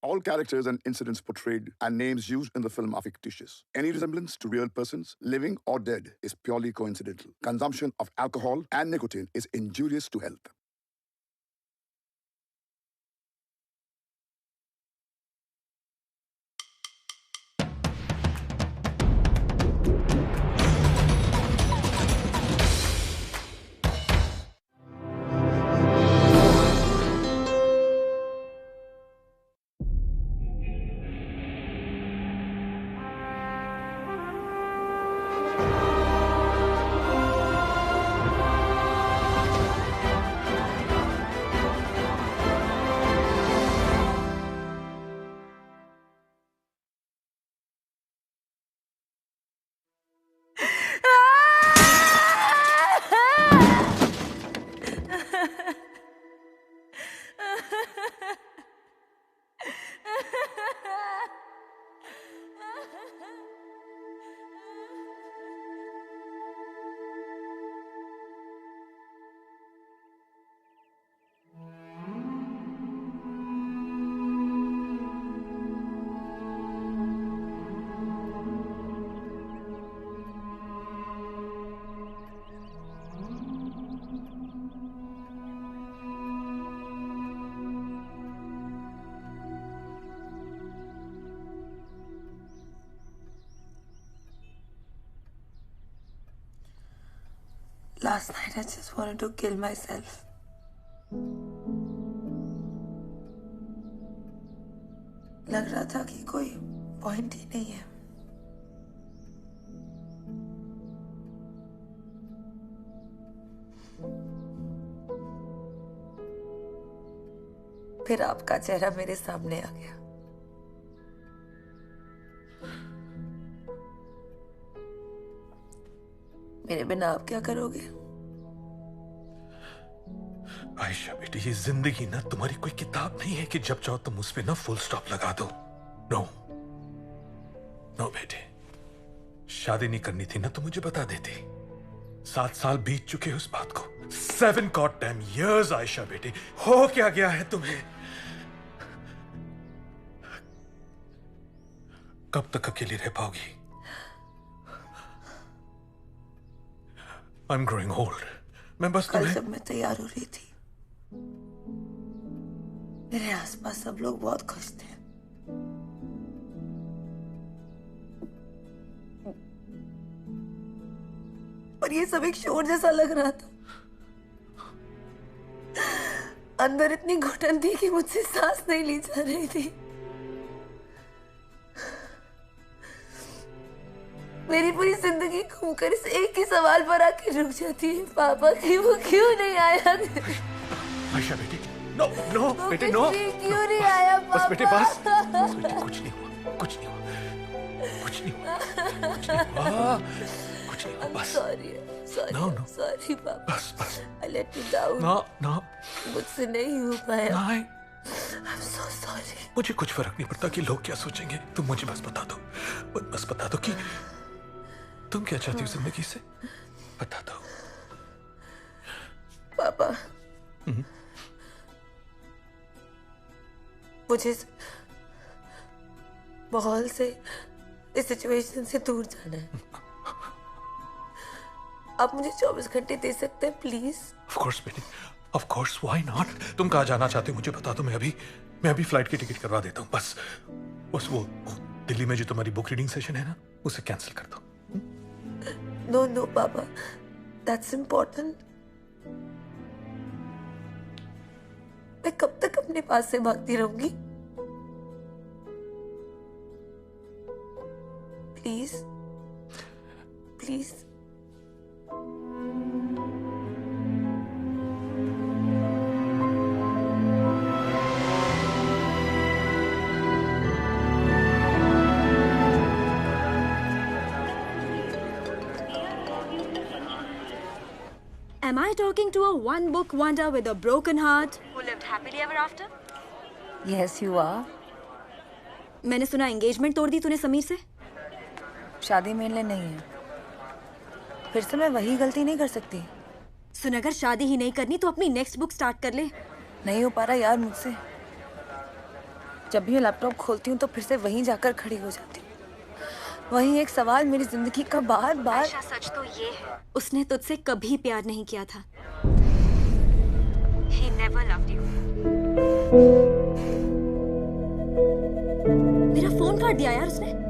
All characters and incidents portrayed and names used in the film are fictitious. Any resemblance to real persons, living or dead, is purely coincidental. Consumption of alcohol and nicotine is injurious to health. Last night I just wanted to kill myself. लग रहा था कि कोई point ही नहीं है. फिर आपका चेहरा मेरे सामने आ गया. मेरे बिना आप क्या करोगे? आयशा बेटी, ये जिंदगी ना तुम्हारी कोई किताब नहीं है कि जब चाहो तुम उस पे ना फुल स्टॉप लगा दो. नो नो बेटे, शादी नहीं करनी थी ना तो मुझे बता देती. 7 साल बीत चुके हैं उस बात को. 7 goddamn years आयशा बेटी. हो क्या गया है तुम्हें? कब तक अकेली रह पाओगी? I'm growing old. मैं बस कल तुम्हें... जब मैं तैयार हो रही थी, मेरे आसपास सब लोग बहुत खुश थे. पर ये सब एक शोर जैसा लग रहा था. अंदर इतनी घुटन थी कि मुझसे सांस नहीं ली जा रही थी. मेरी पूरी जिंदगी घूमकर इस एक ही सवाल पर आके रुक जाती है, पापा कि वो क्यों नहीं आया? आयशा बेटी, नो नो बेटे, नो. क्यों नहीं आया पापा? बस बेटे, बस बेटे, कुछ नहीं हुआ, कुछ नहीं हुआ, कुछ नहीं हुआ, कुछ नहीं हुआ, कुछ नहीं हुआ. बस सॉरी No, no. सॉरी पापा. बस I let you down. ना मुझसे नहीं हो पाया. नहीं. I'm so sorry. मुझे कुछ फर्क नहीं पड़ता कि लोग क्या सोचेंगे. तुम मुझे बस बता दो, बस बता दो कि तुम क्या चाहती हो जिंदगी से. बता दो पापा. मुझे इस माहौल से, इस सिचुएशन से दूर जाना है. आप मुझे 24 घंटे दे सकते हैं प्लीज? ऑफ कोर्स बेटी, ऑफ कोर्स, व्हाई नॉट. तुम कहाँ जाना चाहते हो मुझे बता दो. मैं अभी फ्लाइट की टिकट करवा देता हूँ. बस वो दिल्ली में जो तुम्हारी बुक रीडिंग सेशन है ना, उसे कैंसिल कर दो. नो पापा, दैट्स इम्पोर्टेंट. मैं कब तक अपने पास से भागती रहूंगी? Please please. Am I talking to a one-book wonder with a broken heart who lived happily ever after? Yes, you are. मैंने सुना एंगेजमेंट तोड़ दी तूने समीर से. शादी मेरे लिए नहीं है. फिर से मैं वही गलती नहीं कर सकती. सुन, अगर शादी ही नहीं करनी तो अपनी नेक्स्ट बुक स्टार्ट कर ले. नहीं हो पा रहा यार मुझसे. जब भी मैं लैपटॉप खोलती हूँ तो फिर से वहीं जाकर खड़ी हो जाती हूँ। वहीं एक सवाल मेरी जिंदगी का बार बार। आयशा, सच तो ये है, उसने तुझसे कभी प्यार नहीं किया था। He never loved you. मेरा फोन काट दिया यार उसने।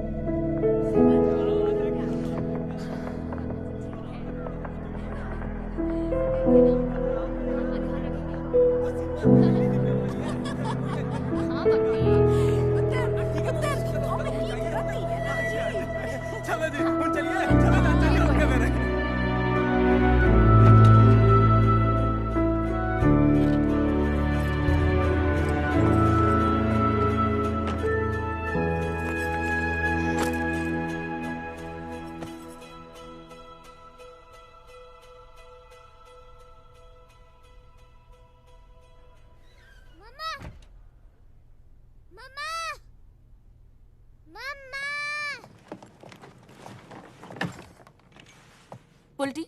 पुल्टी,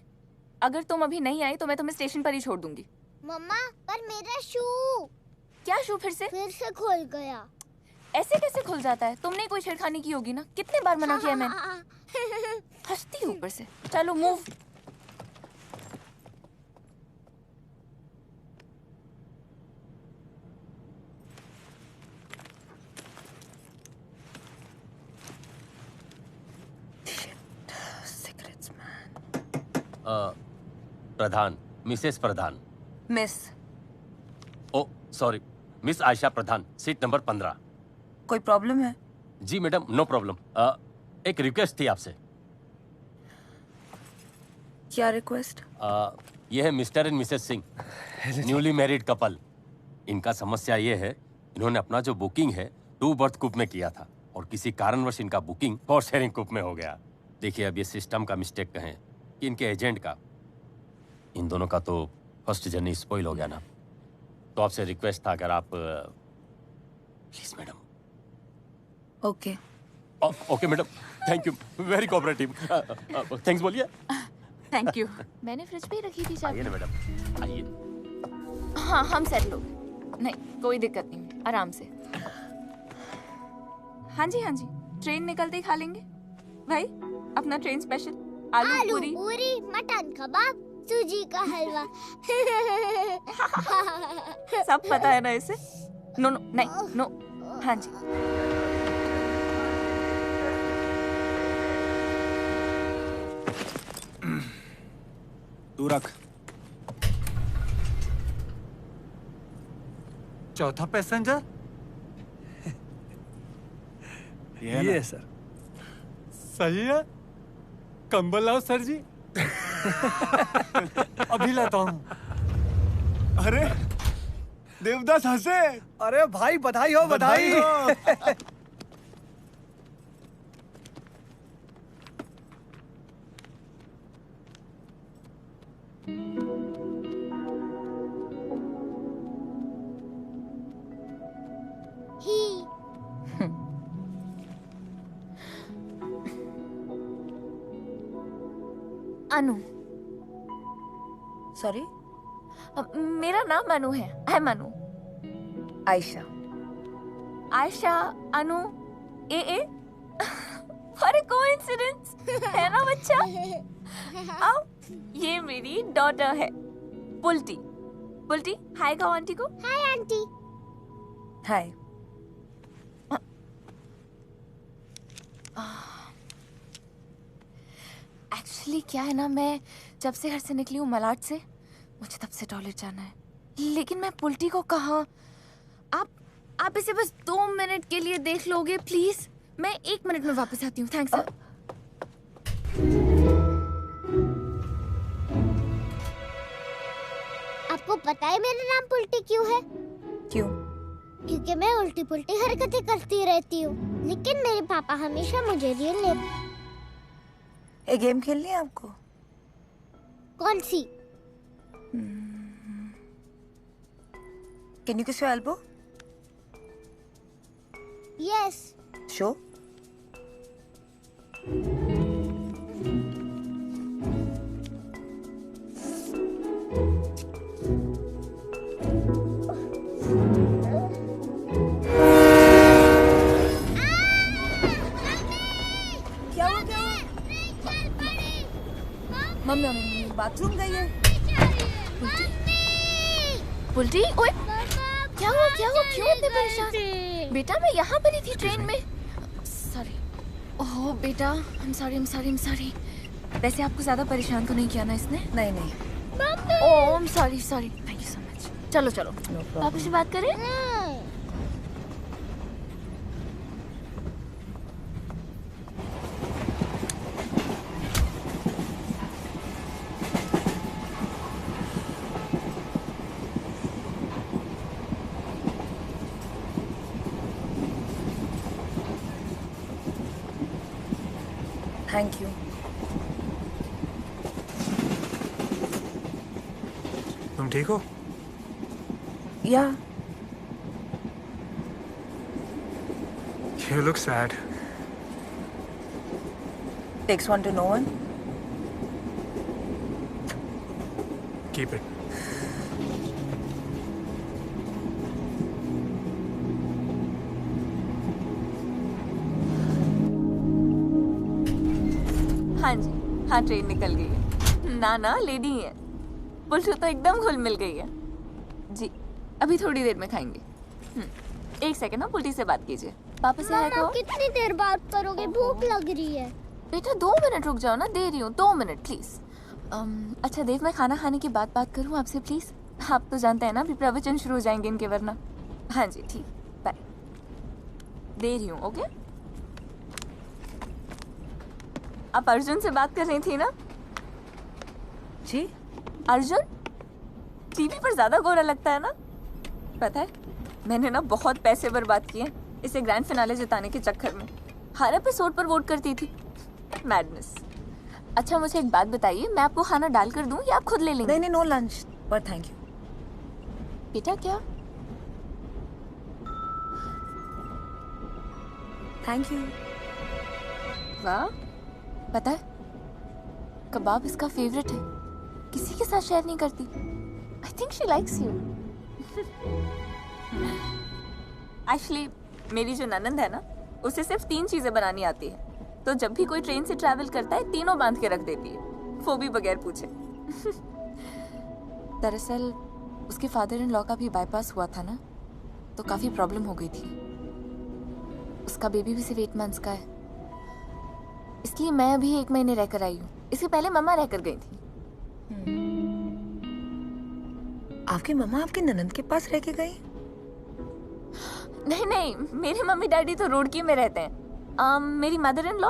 अगर तुम अभी नहीं आई तो मैं तुम्हें स्टेशन पर ही छोड़ दूंगी। मम्मा, पर मेरा शू। क्या शू फिर से खुल गया। ऐसे कैसे खुल जाता है? तुमने कोई छेड़खानी की होगी ना। कितने बार मना किया मैंने। हंसती ऊपर से। चलो मूव। प्रधान, मिसेस प्रधान। मिस। ओ सॉरी, मिस आयशा प्रधान, सीट नंबर 15। कोई प्रॉब्लम है? जी मैडम, नो प्रॉब्लम। एक रिक्वेस्ट थी आपसे। क्या रिक्वेस्ट? ये है mister and Mrs Singh, newly married couple. इनका समस्या ये है, इन्होंने अपना जो बुकिंग है 2 बर्थ कूप में किया था और किसी कारणवश इनका बुकिंग 4 शेयरिंग कूप में हो गया। देखिए, अब ये सिस्टम का मिस्टेक कहें कि इनके एजेंट का, इन दोनों का तो फर्स्ट जर्नी स्पॉइल हो गया ना। तो आपसे रिक्वेस्ट था, अगर आप please madam. Okay okay madam, thank you, very cooperative. Thanks बोलिए। Thank you. मैंने फ्रिज पे ही रखी थी चाबी। आइए ना मैडम, आइए। हाँ, हम सेट लोग। नहीं, कोई दिक्कत नहीं, आराम से। हाँ जी, हाँ जी, ट्रेन निकलते ही खा लेंगे भाई। अपना ट्रेन स्पेशल आलू पूरी, मटन कबाब, सूजी का हलवा। सब पता है ना इसे। नो नो, नहीं नो। हाँ जी। तू रख। चौथा पैसेंजर ये सर। सही है। कंबल लाओ सर जी। अभी लाता हूँ। अरे देवदास हंसे। अरे भाई, बधाई हो, बधाई हो। अनु। सॉरी? मेरा नाम अनु है। I am Anu. Ayesha. Ayesha, Anu, A what a coincidence, है ना बच्चा? अब ये मेरी डॉटर है पुल्टी। पुल्टी, हाय कहो आंटी को। Hi aunty. हाय। एक्चुअली क्या है ना, मैं जब से घर से निकली हूँ मलाड से, मुझे तब से टॉयलेट जाना है, लेकिन मैं पुल्टी को कहाँ। आप इसे बस 2 मिनट के लिए देख लोगे प्लीज? मैं 1 मिनट में वापस आती हूँ। थैंक्स। आपको पता है मेरा नाम पुल्टी क्यों है? क्यों? क्योंकि मैं उल्टी पुल्टी हरकतें करती रहती हूँ, लेकिन मेरे पापा हमेशा मुझे रियल ले। एक गेम खेलनी है आपको? कौन सी? Can you kiss your elbow? Yes. Show. Bulti, ओए क्या हुआ क्यों इतने परेशान? बेटा मैं यहाँ पर ही थी ट्रेन में। सॉरी। ओह बेटा, I'm sorry। वैसे आपको ज्यादा परेशान तो नहीं किया ना इसने? नहीं। ओह I'm sorry। Thank you so much. चलो पापा से बात करें। Thank you. तुम ठीक हो? या You look sad. takes one to know one. Keep it. हाँ जी, हाँ ट्रेन निकल गई है। ना लेडी है। पुलसू तो एकदम घुल मिल गई है। जी, अभी थोड़ी देर में खाएंगे। एक सेकंड ना, पुल्टी से बात कीजिए। पापा से हाय कहो। कितनी देर बात करोगे? भूख लग रही है। बेटा 2 मिनट रुक जाओ ना, दे रही हूँ 2 मिनट प्लीज। अच्छा देव, मैं खाना खाने की बात करूँ आपसे प्लीज? आप तो जानते हैं ना अभी प्रवचन शुरू हो जाएंगे इनके, वरना। हाँ जी ठीक, बाय। दे रही हूँ, ओके? आप अर्जुन से बात कर रही थी ना? जी? अर्जुन टीवी पर ज्यादा गोरा लगता है ना? पता है मैंने ना बहुत पैसे बर्बाद किए इसे ग्रैंड फिनाले जिताने के चक्कर में। हर एपिसोड पर वोट करती थी। मैडनेस। अच्छा मुझे एक बात बताइए, मैं आपको खाना डाल कर दूं या आप खुद ले लेंगे? नहीं, नो लंच पर थैंक यू। बेटा क्या? Thank you. वाह, पता है कबाब इसका फेवरेट है, किसी के साथ शेयर नहीं करती। I think she likes you. Actually मेरी जो ननंद है ना, उसे सिर्फ 3 चीजें बनानी आती है, तो जब भी कोई ट्रेन से ट्रैवल करता है तीनों बांध के रख देती है, वो भी बगैर पूछे। दरअसल उसके फादर इन लॉ का भी बाईपास हुआ था ना, तो काफी प्रॉब्लम हो गई थी। उसका बेबी भी सिर्फ 8 मंथ्स का है, इसलिए मैं अभी 1 महीने रहकर आई हूँ। इससे पहले मम्मा रहकर गई थी। आपकी मम्मा आपकी ननंद के पास रह के गई? नहीं, मेरे मम्मी डैडी तो रुड़की में रहते हैं। मेरी मदर इन लॉ।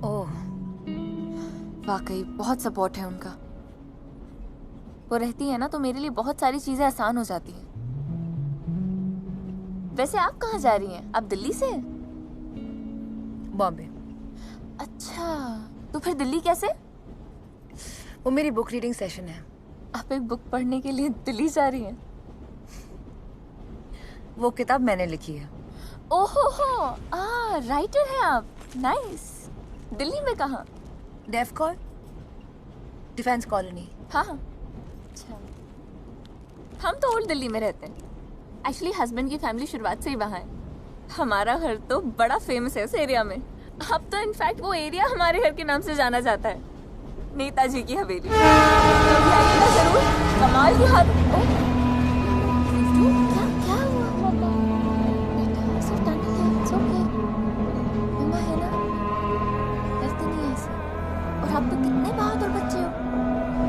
ओह, वाकई बहुत सपोर्ट है उनका। वो रहती है ना तो मेरे लिए बहुत सारी चीजें आसान हो जाती हैं। वैसे आप कहाँ जा रही हैं? आप दिल्ली से? बॉम्बे। अच्छा, तो फिर दिल्ली कैसे? वो मेरी बुक रीडिंग सेशन है। आप एक बुक पढ़ने के लिए दिल्ली जा रही हैं? वो किताब मैंने लिखी है। ओहो, राइटर हैं आप। नाइस। दिल्ली में कहाँ? Def Col, Defence Colony. हाँ। अच्छा, हम तो ओल्ड दिल्ली में रहते हैं। एक्चुअली हस्बैंड की फैमिली शुरुआत से ही वहाँ है। हमारा घर तो बड़ा फेमस है उस एरिया में। अब तो इनफैक्ट वो एरिया हमारे घर के नाम से जाना जाता है, नेताजी की हवेली। जरूर, कमाल की हद। क्या हुआ? बेटा सिर्फ टांटा है, इट्स ओके। मम्मा है ना, डरते नहीं ऐसे। और आप तो कितने बहादुर बच्चे हो।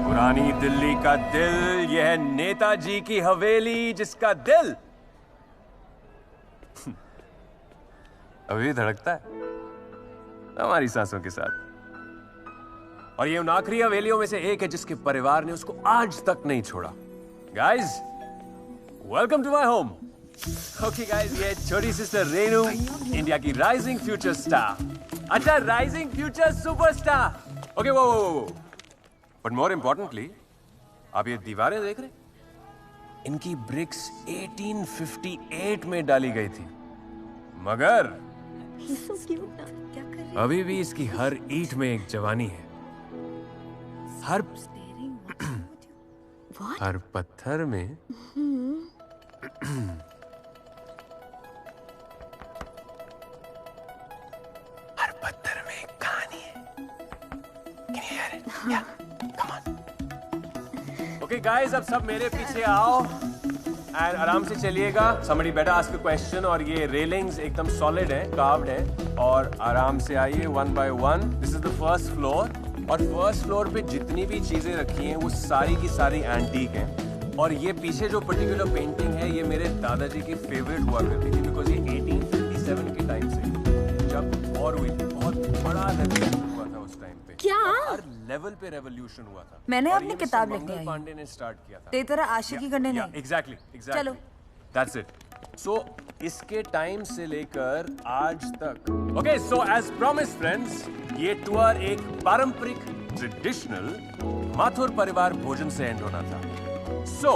पुरानी दिल्ली का दिल, यह है नेताजी की हवेली जिसका दिल अभी धड़कता है हमारी सांसों के साथ। और ये उन आखिरी हवेलियों में से एक है जिसके परिवार ने उसको आज तक नहीं छोड़ा। Guys, welcome to my home. Okay guys, ये छोटी सिस्टर रेनू, इंडिया की राइजिंग फ्यूचर स्टार। अच्छा, राइजिंग फ्यूचर सुपरस्टार। ओके, वो बट मोर इंपॉर्टेंटली, आप ये दीवारें देख रहे? इनकी ब्रिक्स 1858 में डाली गई थी, मगर अभी भी इसकी हर ईंट में एक जवानी है। हर पत्थर में हर पत्थर में एक कहानी है। Can you hear it? Yeah, come on. Okay guys, अब सब मेरे पीछे आओ एंड आराम से चलिएगा। somebody better ask a question। और ये रेलिंग्स एकदम सॉलिड है, कार्व्ड है, और आराम से आइए one by one। This is the first floor, और फर्स्ट फ्लोर पे जितनी भी चीजें रखी हैं वो सारी की सारी एंटीक हैं। और ये पीछे जो पर्टिकुलर पेंटिंग है ये मेरे दादाजी की फेवरेट हुआ करती थी, बिकॉज ये 1857 के टाइम से जब वॉर हुई थी, बहुत बड़ा रेवोल्यूशन हुआ था उस टाइम पे। क्या? हर लेवल पे रेवोल्यूशन हुआ था। मैंने और अपनी ये किताब मिस्टर लिखने आई। मंगल पांडे ने स्टार्ट किया था। तेरी तरह आशिकी करने नहीं। एग्जैक्टली चलो। That's it. सो इसके टाइम से लेकर आज तक, okay, so as promise friends, ये टूर एक पारंपरिक ट्रेडिशनल माथुर परिवार भोजन से एंड होना था। So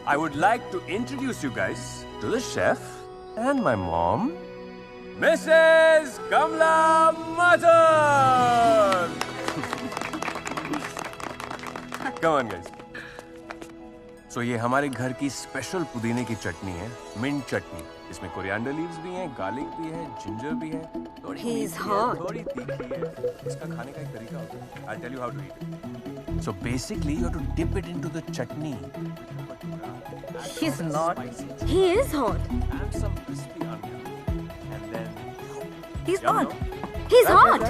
I would like to introduce you guys to the chef and my mom, Mrs Kamala Mathur. Come on guys। So ये हमारे घर की स्पेशल पुदीने की चटनी है, मिंट चटनी। इसमें कोरिएंडर लीव्स भी हैं, गार्लिक भी है, जिंजर भी है, थोड़ी He is मीठी है, hot। थोड़ी तीखी है। इसका खाने का एक तरीका होता है। I'll tell you how to eat it। So basically you have to dip it into the chutney। He's not। He is hot। And some crispy onion। And then He's yum, not। yum। He's hot।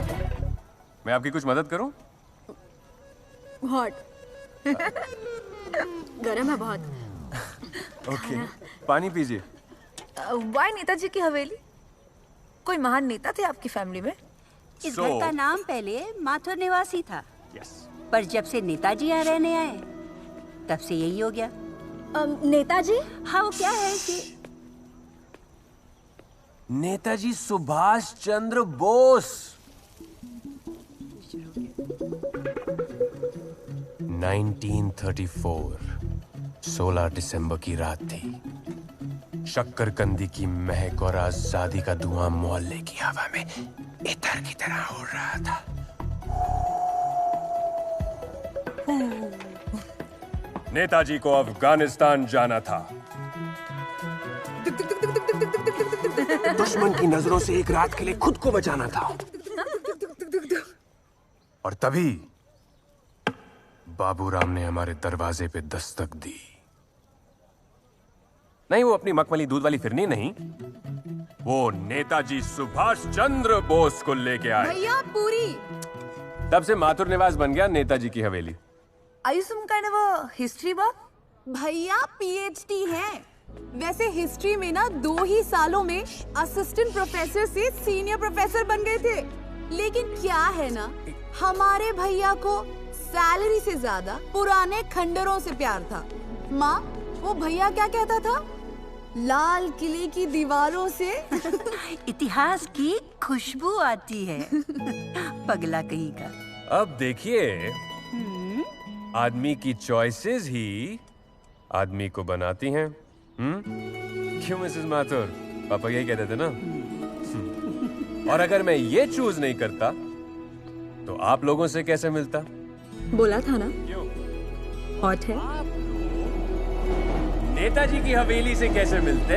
मैं आपकी कुछ मदद करूं? Hot। गरम है बहुत। Okay, पानी पीजिए। वाई नेताजी की हवेली? कोई महान नेता थे आपकी फैमिली में? इस घर का नाम पहले माथुर निवासी था, यस, पर जब से नेताजी यहाँ रहने आए तब से यही हो गया। नेताजी? हाँ, वो क्या है कि नेताजी सुभाष चंद्र बोस। 1934 16 दिसंबर की रात थी। शक्करकंदी की महक और आजादी का धुआं मोहल्ले की हवा में इतर की तरह उड़ रहा था। नेताजी को अफगानिस्तान जाना था। दुश्मन की नजरों से एक रात के लिए खुद को बचाना था। और तभी बाबूराम ने हमारे दरवाजे पे दस्तक दी। नहीं, वो अपनी मखमली दूध वाली फिरनी नहीं, वो नेताजी सुभाष चंद्र बोस को लेके आए। भैया पूरी। तब से माथुर निवास बन गया नेताजी की हवेली। Are you some kind of a history buff? भैया पीएचडी है। वैसे हिस्ट्री में ना 2 ही सालों में असिस्टेंट प्रोफेसर से सीनियर प्रोफेसर बन गए थे। लेकिन क्या है ना, हमारे भैया को सैलरी से ज्यादा पुराने खंडरों से प्यार था। माँ, वो भैया क्या कहता था? लाल किले की दीवारों से इतिहास की खुशबू आती है। पगला कहीं का। अब देखिए, आदमी की चॉइसेस ही आदमी को बनाती हैं। क्यों मिसेस माथुर? पापा यही कहते थे ना। और अगर मैं ये चूज नहीं करता तो आप लोगों से कैसे मिलता? बोला था ना, क्यों? हॉट है। नेताजी की हवेली से कैसे मिलते?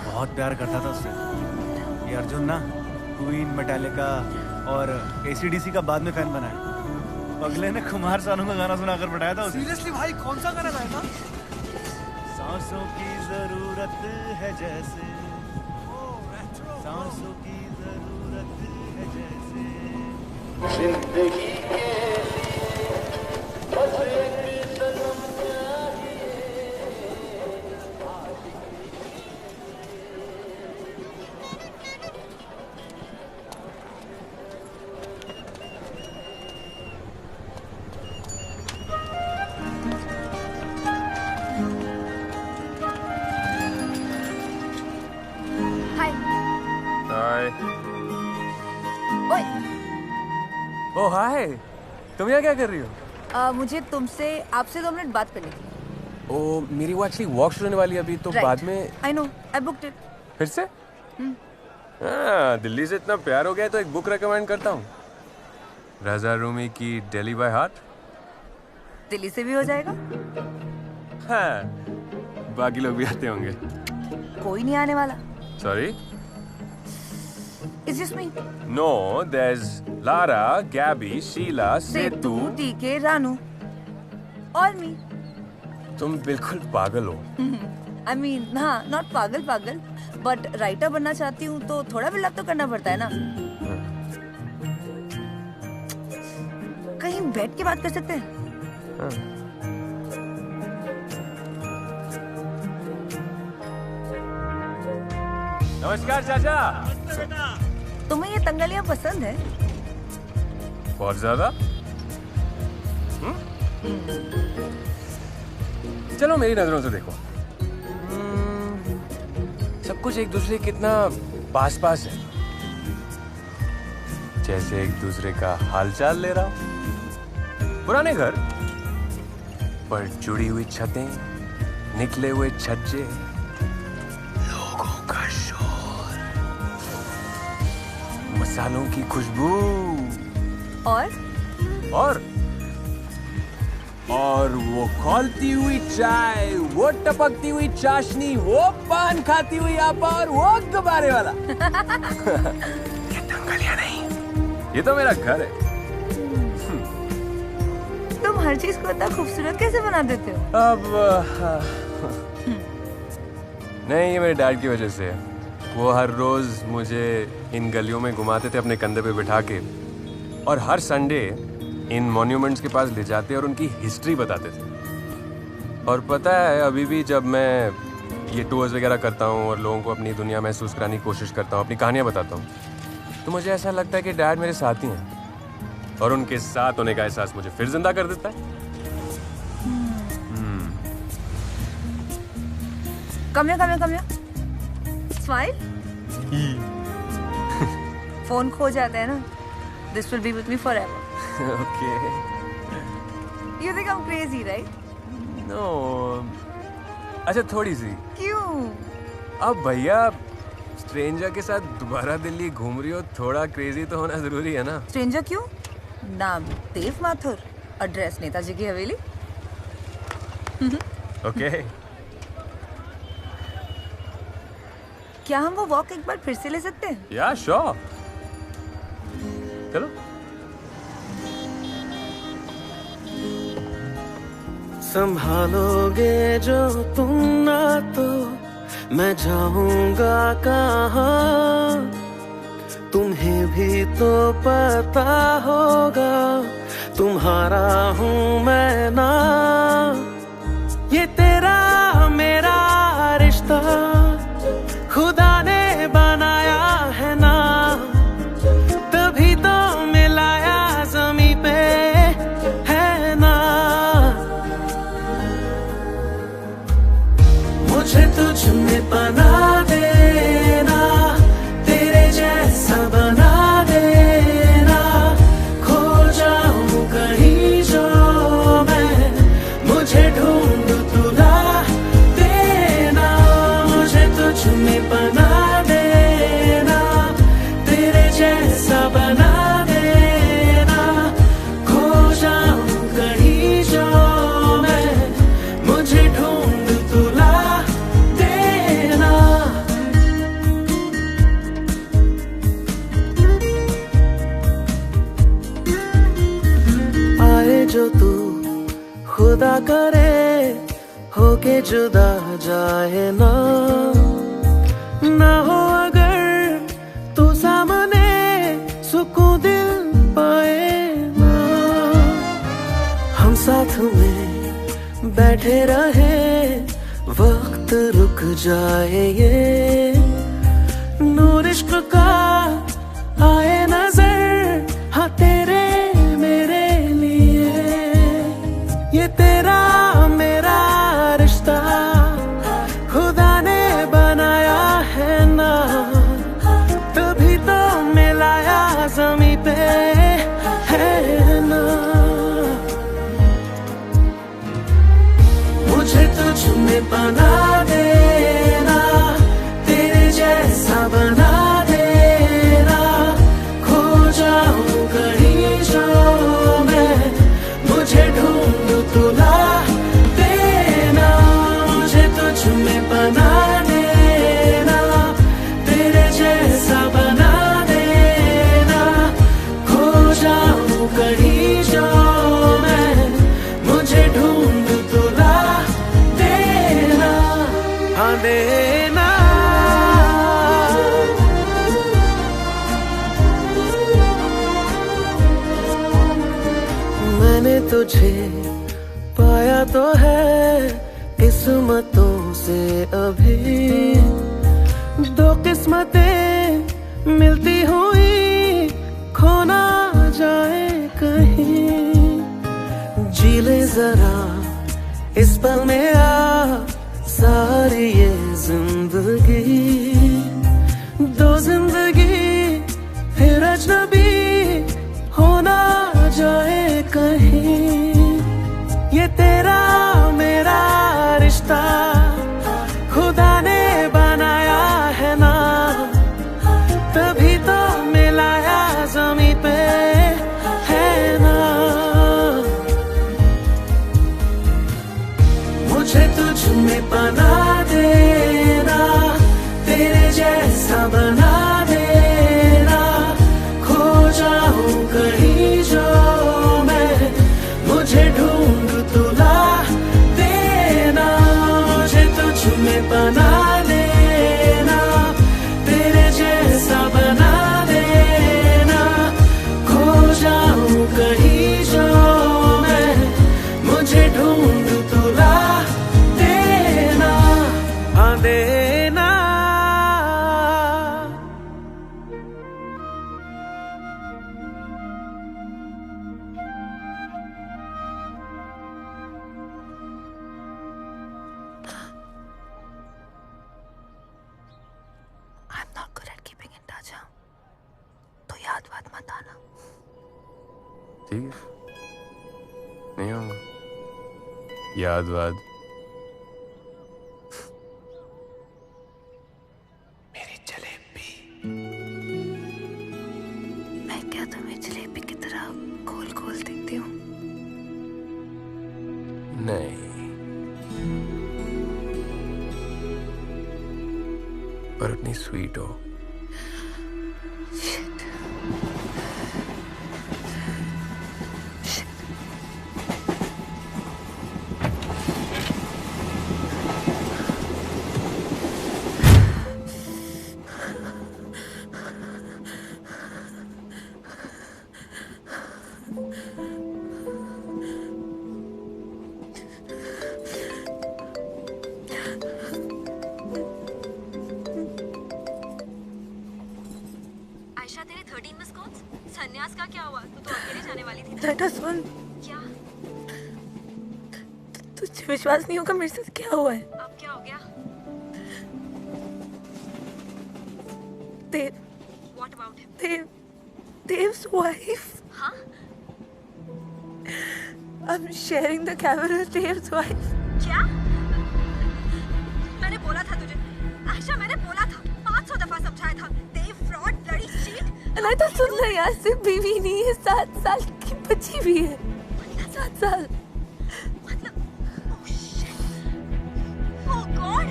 बहुत प्यार करता था उससे। ये अर्जुन ना क्वीन, मेटालिका और एसीडीसी का बाद में फैन बना है। अगले ने कुमार सानू का गाना सुनाकर बैठाया था उसे। सीरियसली भाई, कौन सा गाना गाया था? सांसों की जरूरत है जैसे, सांसों की जरूरत है जैसे जिंदगी के बस एक सनम ओह हाय, तुम यहाँ क्या कर रही हो? मुझे तुमसे आपसे 2 मिनट बात करनी थी। ओ मेरी वो एक्चुअली वॉक शुरू होने वाली है अभी तो बाद में। I know, I booked it. फिर से? दिल्ली से इतना प्यार हो गया तो एक बुक रेकमेंड करता हूँ, रज़ा रूमी की दिल्ली बाय हार्ट। दिल्ली से भी हो जाएगा? हाँ, बाकी लोग भी आते होंगे। कोई नहीं आने वाला। Sorry? It's just me. No, there's Lara, Gabby, Sheila, सेतु, टीके, रानू और मी। तुम बिल्कुल पागल हो। I mean, हाँ, not पागल, but राइटर बनना चाहती हूँ तो थोड़ा बिल्डअप तो करना पड़ता है ना। कहीं बैठ के बात कर सकते हैं? नमस्कार चाचा। तुम्हें ये तंगलियाँ पसंद है? बहुत ज्यादा। चलो मेरी नजरों से देखो, सब कुछ एक दूसरे कितना पास पास है, जैसे एक दूसरे का हालचाल ले रहा हो। पुराने घर पर जुड़ी हुई छतें, निकले हुए छज्जे, लोगों का शोर, मसालों की खुशबू और वो खौलती हुई चाय, वो टपकती हुई चाशनी, वो पान खाती हुई आपा और वो गुब्बारे वाला। ये दंगलियां नहीं, ये तो मेरा घर है। तुम हर चीज को इतना खूबसूरत कैसे बना देते हो? अब नहीं, ये मेरे डैड की वजह से है। वो हर रोज मुझे इन गलियों में घुमाते थे अपने कंधे पे बिठा के, और हर संडे इन मॉन्यूमेंट्स के पास ले जाते और उनकी हिस्ट्री बताते थे। और पता है, अभी भी जब मैं ये टूर्स वगैरह करता हूँ और लोगों को अपनी दुनिया महसूस कराने की कोशिश करता हूँ, अपनी कहानियाँ बताता हूँ, तो मुझे ऐसा लगता है कि डैड मेरे साथ ही हैं और उनके साथ होने का एहसास मुझे फिर जिंदा कर देता है। Come here. Smile. फोन खो जाता है ना। This will be with me forever. Okay. You think I'm crazy, right? No. अच्छा, थोड़ी सी। क्यों? अब भैया स्ट्रेंजर के साथ दोबारा दिल्ली घूम रही हो, थोड़ा क्रेजी तो होना जरूरी है ना। स्ट्रेंजर क्यों? नाम देव माथुर, एड्रेस नेताजी की हवेली। ओके। क्या हम वो वॉक एक बार फिर से ले सकते हैं? या श्योर, चलो। संभालोगे जो तुम ना तो मैं जाऊंगा कहाँ, तुम्हें भी तो पता होगा तुम्हारा हूँ मैं ना। ये तेरा मेरा रिश्ता खुदा ने बनाया है ना, तभी तो मिलाया ज़मीं पे है ना। मुझे तुझ में बना देना, तेरे जैसा बना देना, खो जाऊं कहीं जो मैं, मुझे ढूंढ तुला देना। मुझे तुझ में बना देना, तेरे जैसा बना देना, खो जाऊं कहीं जो मैं, मुझे ढूंढ तुला देना। आए जो तू खुदा करे, होके जुदा जाए ना, ना हो अगर तू सामने सुकून दिल पाए ना। हम साथ में बैठे रहे, वक्त रुक जाए, ये नूर इश्क का आए नजर, हाँ तेरे मेरे लिए। ये तेरा मेरा रिश्ता खुदा ने बनाया है ना, तभी तो मिलाया ज़मीं पे है ना। तुझ में बना देना, तेरे जैसा बना देना, खो जाऊं कहीं जो मैं, मुझे ढूंढ तुला देना, मुझे तुझ में बना देना, तेरे जैसा बना देना, खो जाऊं कहीं जो मैं, मुझे ढूंढ तुला देना, हाँ देना। मैंने तुझे पाया तो है किस्मतों से अभी, दो किस्मतें मिलती हुई खो ना जाए कहीं, जी ले जरा इस पल में आ सारी ये जिंदगी, दो जिंदगी फिर अजनबी हो ना जाए कहीं, ये तेरा मेरा रिश्ता खुदा ने बनाया है ना, तभी तो मिलाया ज़मीं पे है ना, मुझे तुझ में बना देना, तेरे जैसा बना देना, खो जाऊं कहीं जो मैं, मुझे ढूंढ तुला देना, मुझे तुझ में बना देना, तेरे जैसा बना देना, खो जाऊं कहीं जो मैं, मुझे ढूंढ तुला देना, हाँ देना। I'm not good at keeping in touch. हाँ, तो याद बात मत आना। ठीक है, नहीं होगा याद वाद। मेरी जलेबी, मैं क्या तुम्हें जलेबी की तरह गोल गोल दिखती हूँ? नहीं, पर इतनी स्वीट हो। आयशा, तेरे 13 मिस कॉल्स, संन्यास का क्या हुआ? तू तो अकेले जाने वाली थी। बेटा सुन, क्या? तुझे विश्वास नहीं होगा मेरे साथ क्या हुआ है। अब क्या हो गया? देव, What about him? Dev's wife. हाँ? I'm sharing the camera with Dev's wife. क्या? मैंने बोला था तुझे, आयशा, मैंने बोला था, 500 दफा समझाया था। देव फ्रॉड, ब्लडी चीट। नहीं तो सुन ना यार, सिर्फ बीवी नहीं है, 7 साल की बच्ची भी है। 7 साल। मतलब, oh shit, oh god,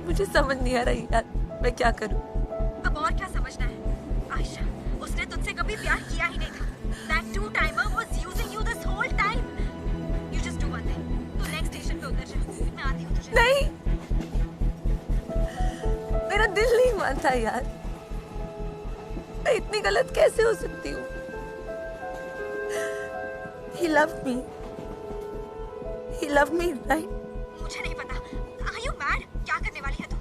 मुझे समझ नहीं आ रही यार, मैं क्या करूं? अब और क्या समझना है? आयशा, उसने तुझसे कभी प्यार किया ही नहीं था। That two-timer was using you this whole time. You just do one thing. तू next station पे उतर जा, मैं आती हूँ तुझे। नहीं, मेरा दिल नहीं मानता यार, मैं इतनी गलत कैसे हो सकती हूँ? He loved me. He loved me, right? मुझे नहीं पता। Are you mad? क्या करने वाली है तू?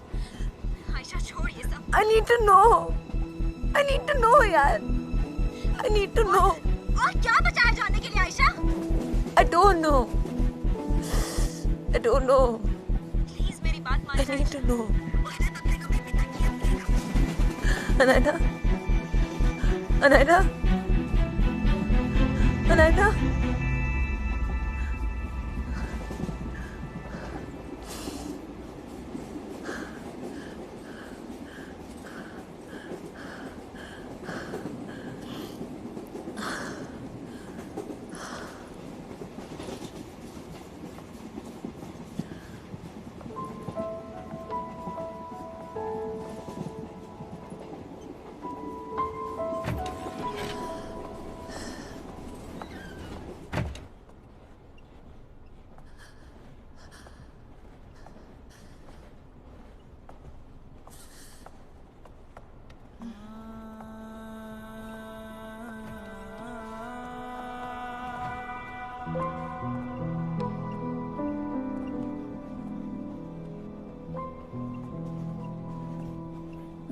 आयशा, छोड़ ये सब। I need to know. I need to know यार। I need to know. और क्या बचा है जानने के लिए, Ayesha? I don't know. I don't know. Please मेरी बात मान। I need to know. Anaida? Anaida? Anaida?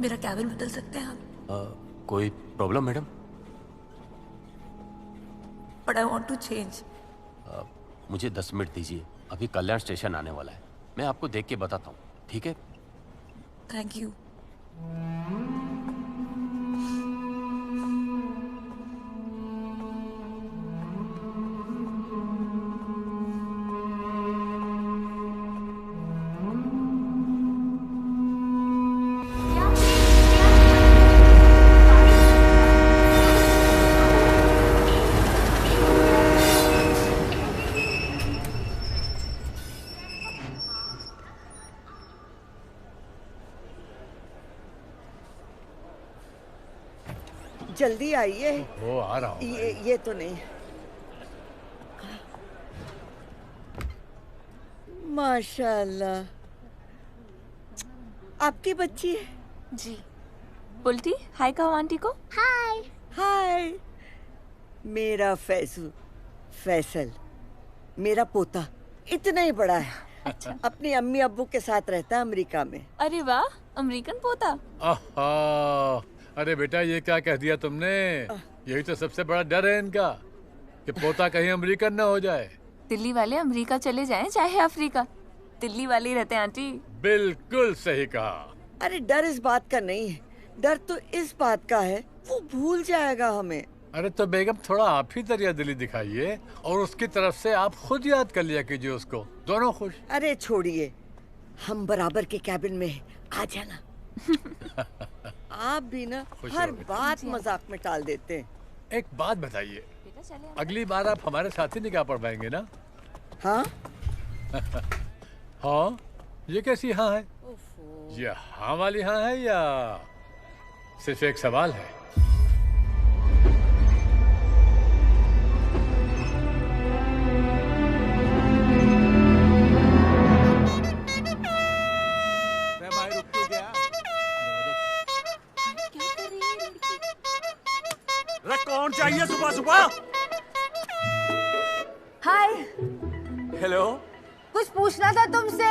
मेरा कैबिन बदल सकते हैं आप? कोई problem madam? But I want to change. मुझे 10 मिनट दीजिए, अभी कल्याण स्टेशन आने वाला है, मैं आपको देख के बताता हूँ, ठीक है? Thank you. जल्दी आइए। वो आ रहा हूँ। ये तो नहीं। माशाल्लाह, आपकी बच्ची है? जी। बुल्टी, हाय कहो आंटी को। हाय। हाय। मेरा फैसल, मेरा पोता इतना ही बड़ा है। अच्छा। अपनी अम्मी अब्बू के साथ रहता है अमेरिका में। अरे वाह, अमेरिकन पोता। अरे बेटा, ये क्या कह दिया तुमने? यही तो सबसे बड़ा डर है इनका, कि पोता कहीं अमेरिकन ना हो जाए। दिल्ली वाले अमेरिका चले जाएं चाहे अफ्रीका, दिल्ली वाले ही रहते हैं आंटी। बिल्कुल सही कहा। अरे डर इस बात का नहीं है, डर तो इस बात का है वो भूल जाएगा हमें। अरे तो बेगम, थोड़ा आप ही दरिया दिली दिखाइए और उसकी तरफ से आप खुद याद कर लिया कीजिए उसको, दोनों खुश। अरे छोड़िए, हम बराबर के कैबिन में हैं, आ जाना। आप भी ना हर बात मजाक में टाल देते हैं। एक बात बताइए, अगली बार आप हमारे साथ ही निकाह पढ़वाएंगे ना? हाँ। हाँ, ये कैसी हाँ है? ये हाँ वाली हाँ है या सिर्फ एक सवाल है? कौन चाहिए सुबह सुबह? हाय। हेलो। कुछ पूछना था तुमसे।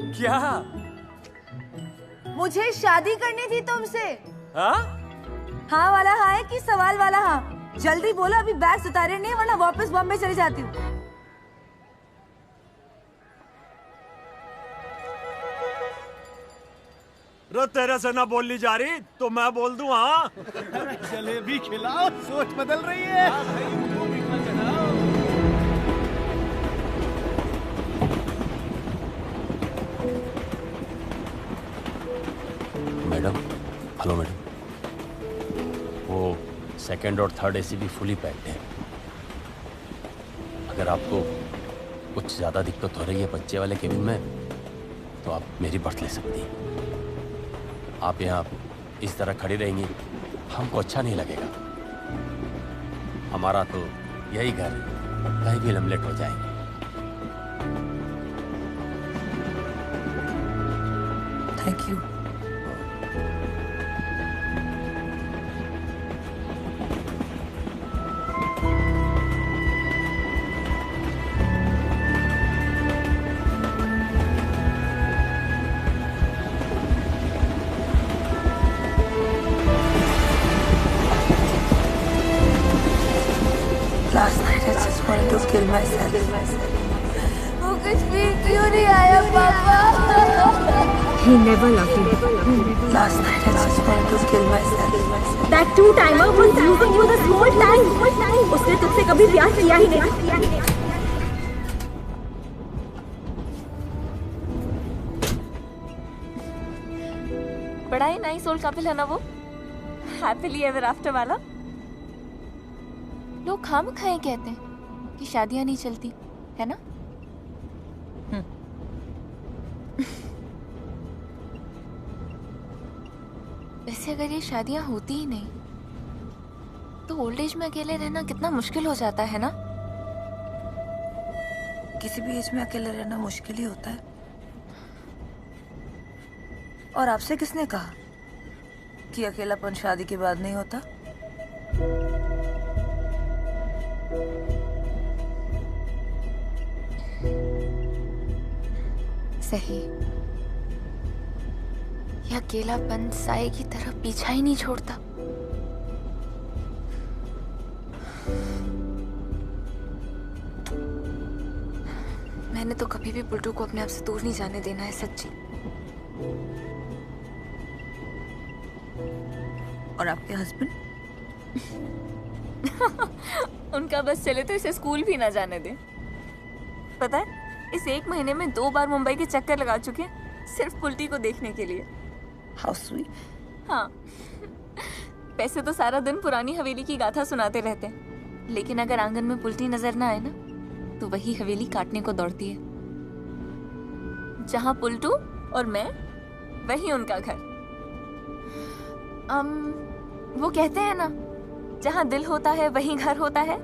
क्या? मुझे शादी करनी थी तुमसे। हाँ? हाँ वाला हाँ है कि सवाल वाला हाँ? जल्दी बोलो, अभी बैग्स उतारे नहीं वरना वापस बॉम्बे चली जाती हूँ। तेरे से ना बोलनी जा रही तो मैं बोल दूं। हाँ, जलेबी खिलाओ, सोच बदल रही है। मैडम, हेलो मैडम, वो सेकंड और थर्ड एसी भी फुली पैक्ड है। अगर आपको कुछ ज़्यादा दिक्कत हो रही है बच्चे वाले केबिन में, तो आप मेरी बर्थ ले सकती हैं। आप यहाँ इस तरह खड़ी रहेंगी, हमको अच्छा नहीं लगेगा। हमारा तो यही घर है, कहीं भी हम लेट हो जाएंगे। Thank you. Last night I just wanted to kill myself. वो कुछ भी क्यों नहीं आया पापा? He never loved you. Last night I just wanted to kill myself. That two-timer was using you this whole time. उसने तुझसे कभी प्यार किया ही नहीं। बड़ा ही नाइस ओल्ड कपल है ना वो, हैप्पीली एवर आफ्टर वाला। लोग खामखाए कहते हैं कि शादियां नहीं चलती, है ना? वैसे अगर ये शादियां होती ही नहीं तो ओल्ड एज में अकेले रहना कितना मुश्किल हो जाता है ना? किसी भी एज में अकेले रहना मुश्किल ही होता है। और आपसे किसने कहा कि अकेलापन शादी के बाद नहीं होता? सही, ये अकेलापन साए की तरह पीछा ही नहीं छोड़ता। मैंने तो कभी भी बुल्टू को अपने आप से दूर नहीं जाने देना है, सच्ची। और आपके हस्बैंड? उनका बस चले तो इसे स्कूल भी ना जाने दे। पता है, इस 1 महीने में 2 बार मुंबई के चक्कर लगा चुके हैं, सिर्फ पुल्टी को देखने के लिए। How sweet. हाँ, वैसे तो सारा दिन पुरानी हवेली की गाथा सुनाते रहते हैं, लेकिन अगर आंगन में पुल्टी नजर ना आए ना, तो वही हवेली काटने को दौड़ती है। जहाँ पुल्टू और मैं, वही उनका घर। वो कहते हैं ना, जहाँ दिल होता है वहीं घर होता है।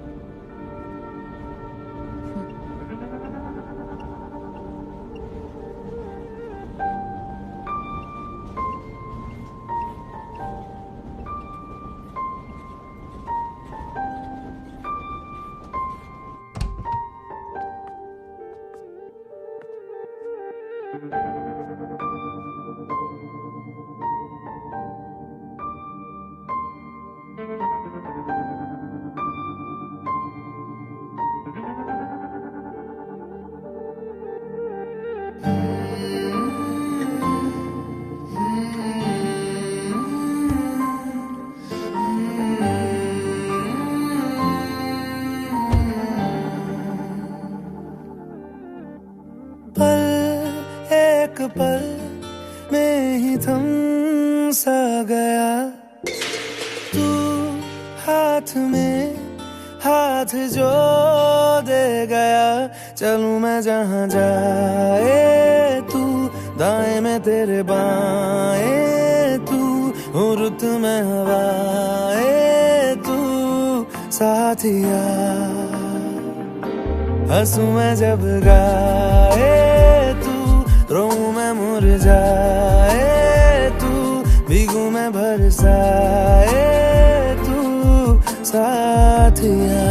पल में ही थम सा गया तू, हाथ में हाथ जो दे गया। चलूं मैं जहाँ जाए तू, दाएं में तेरे बाएं तू, हूँ रुत में हवाएं तू साथिया। हंसूं मैं जब गाए तू, रोऊं मैं मुरझाए तू, भीगूं मैं बरसाए तू साथिया।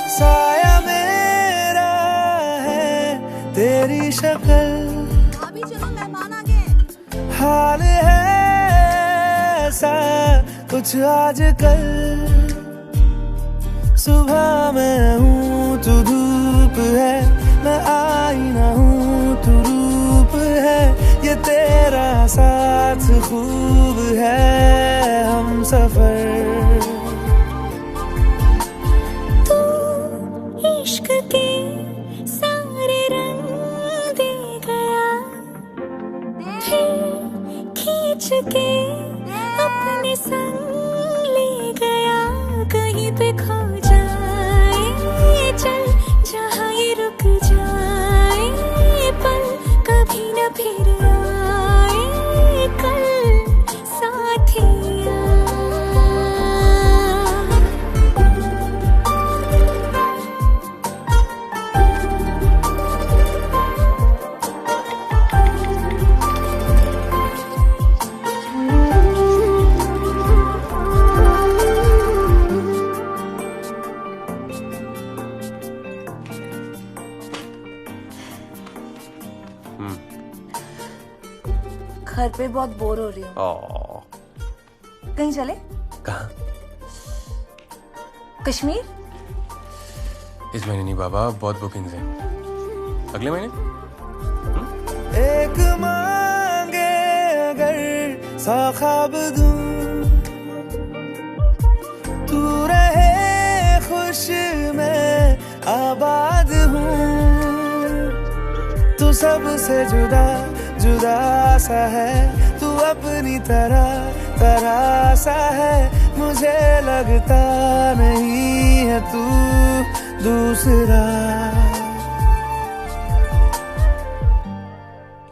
साया मेरा है तेरी शक्ल, अभी चलो मेहमान आ गए। हाल है ऐसा कुछ आजकल। सुबह मैं हूँ तू धूप है, मैं आईना हूँ तू रूप है। ये तेरा साथ खूब है हम सफर। इश्क के सारे रंग दे गया, फिर खींच के अपने संग ले गया। कहीं पे खो जाए चल, जहाँ ये रुक जाए पल, कभी न फिर आए कल साथिया। घर पे बहुत बोर हो रही हूँ, कहीं चले? कहाँ? कश्मीर? इस महीने नहीं बाबा, बहुत बुकिंग्स हैं। अगले महीने? एक मांगे अगर 100 ख्वाब दूं, तू रहे खुश मैं आबाद हूँ। तू सबसे जुदा जुदा सा है, तू अपनी तरह तरह सा है। मुझे लगता नहीं है तू दूसरा।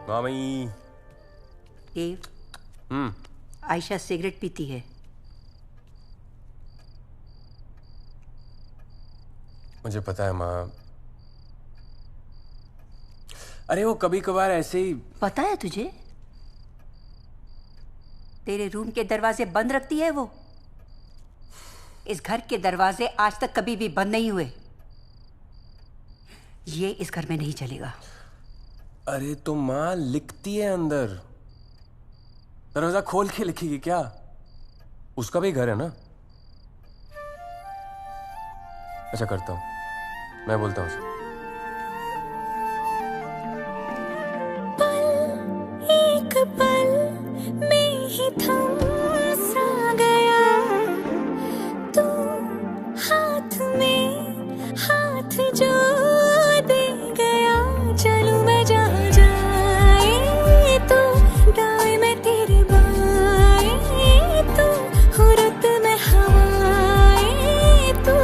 मामी। देव, आयशा सिगरेट पीती है। मुझे पता है माँ। अरे वो कभी कभार ऐसे ही। पता है तुझे? तेरे रूम के दरवाजे बंद रखती है वो। इस घर के दरवाजे आज तक कभी भी बंद नहीं हुए। ये इस घर में नहीं चलेगा। अरे तो माँ लिखती है अंदर, दरवाजा खोल के लिखेगी क्या? उसका भी घर है ना। अच्छा करता हूं, मैं बोलता हूं उसे। एक पल में ही थम सा गया तू, हाथ में हाथ जो दे गया। चलूं मैं जहाँ जाए तो, दाएं में तेरे बाएं तो, हुरत में हवाएं तो,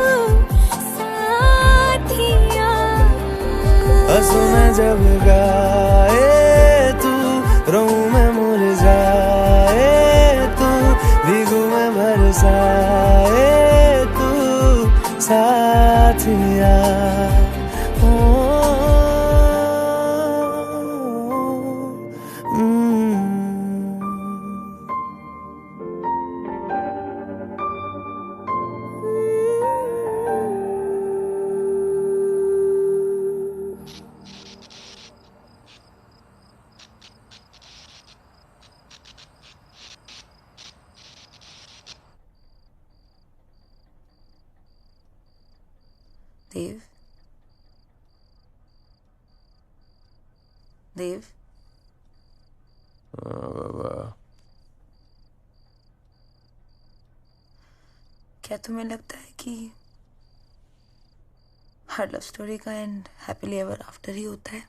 साथिया। हंसू मैं जब गाए तू, रहूं मैं मुरझाए तू, भीगू मैं बरसाए तू, साथिया। देव, देव, बाबा क्या तुम्हें लगता है कि हर लव स्टोरी का and happily ever after he होता है?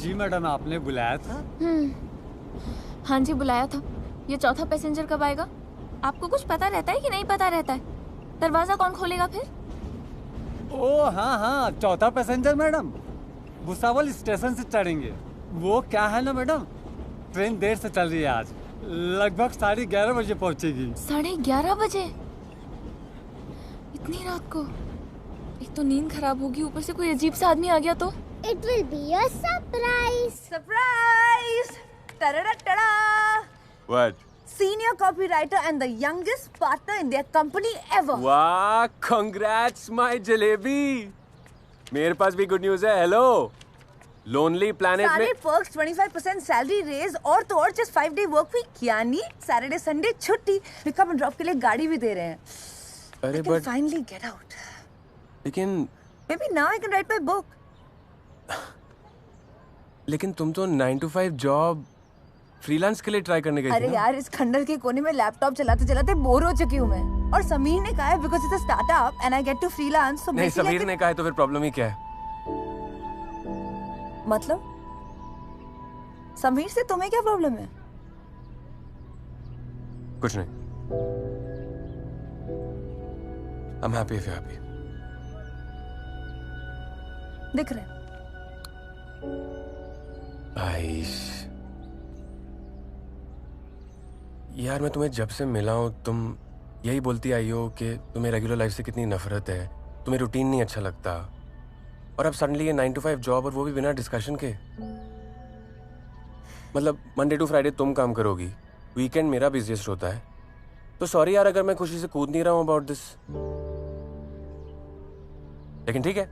जी मैडम, आपने बुलाया था? हाँ जी बुलाया था। ये चौथा पैसेंजर कब आएगा? आपको कुछ पता रहता है कि नहीं पता रहता है? दरवाजा कौन खोलेगा फिर? ओ हाँ हाँ, चौथा पैसेंजर मैडम भुसावल स्टेशन से चढ़ेंगे। वो क्या है ना मैडम, ट्रेन देर से चल रही है आज, लगभग 11:30 बजे पहुंचेगी। 11:30 बजे? इतनी रात को? एक तो नींद खराब होगी, ऊपर से कोई अजीब सा आदमी आ गया तो? It will be a surprise. Surprise! Ta-da-da-da-da! What? Senior copywriter and the youngest partner in their company ever. वाह, congrats my जलेबी। मेरे पास भी गुड न्यूज़ है। हेलो, लोनली प्लैनेट में सारे perks, 25% सैलरी रेज और तो और just 5 day work week, यानी सैटरडे संडे छुट्टी, पिकअप एंड ड्रॉप के लिए गाड़ी भी दे रहे हैं। अरे I can finally get out. लेकिन Maybe now I can write my book. लेकिन तुम तो 9 to 5 जॉब फ्रीलांस के लिए ट्राई करने गई थी अरे ना? यार, इस खंडर के कोने में लैपटॉप चलाते चलाते बोर हो चुकी हूँ मैं। और समीर ने कहा है because it's a startup and I get to freelance, so नहीं, basically समीर ने कहा है तो फिर प्रॉब्लम ही क्या है? मतलब समीर से तुम्हें क्या प्रॉब्लम है? कुछ नहीं। I'm happy if you're happy. दिख रहे आइश, यार मैं तुम्हें जब से मिला हूं तुम यही बोलती आई हो कि तुम्हें रेगुलर लाइफ से कितनी नफरत है, तुम्हें रूटीन नहीं अच्छा लगता, और अब सडनली ये 9 to 5 जॉब, और वो भी बिना डिस्कशन के। मतलब मंडे टू फ्राइडे तुम काम करोगी, वीकेंड मेरा बिजिएस्ट होता है। तो सॉरी यार अगर मैं खुशी से कूद नहीं रहा हूं अबाउट दिस, लेकिन ठीक है,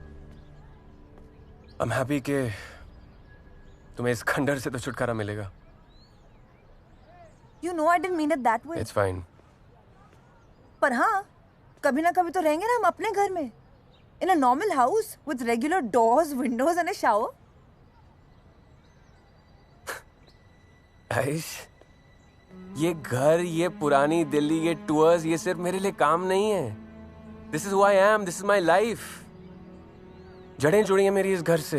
आई एम हैप्पी कि तुम्हें इस खंडर से तो छुटकारा मिलेगा। You know I didn't mean it that way. It's fine. पर हाँ, कभी ना कभी तो रहेंगे ना हम अपने घर में, in a normal house with regular doors, windows and a shower. Aish, ये घर, ये पुरानी दिल्ली, ये टूर्स, ये सिर्फ मेरे लिए काम नहीं है। This is who I am, this is my life. जड़ें जुड़ी हैं मेरी इस घर से।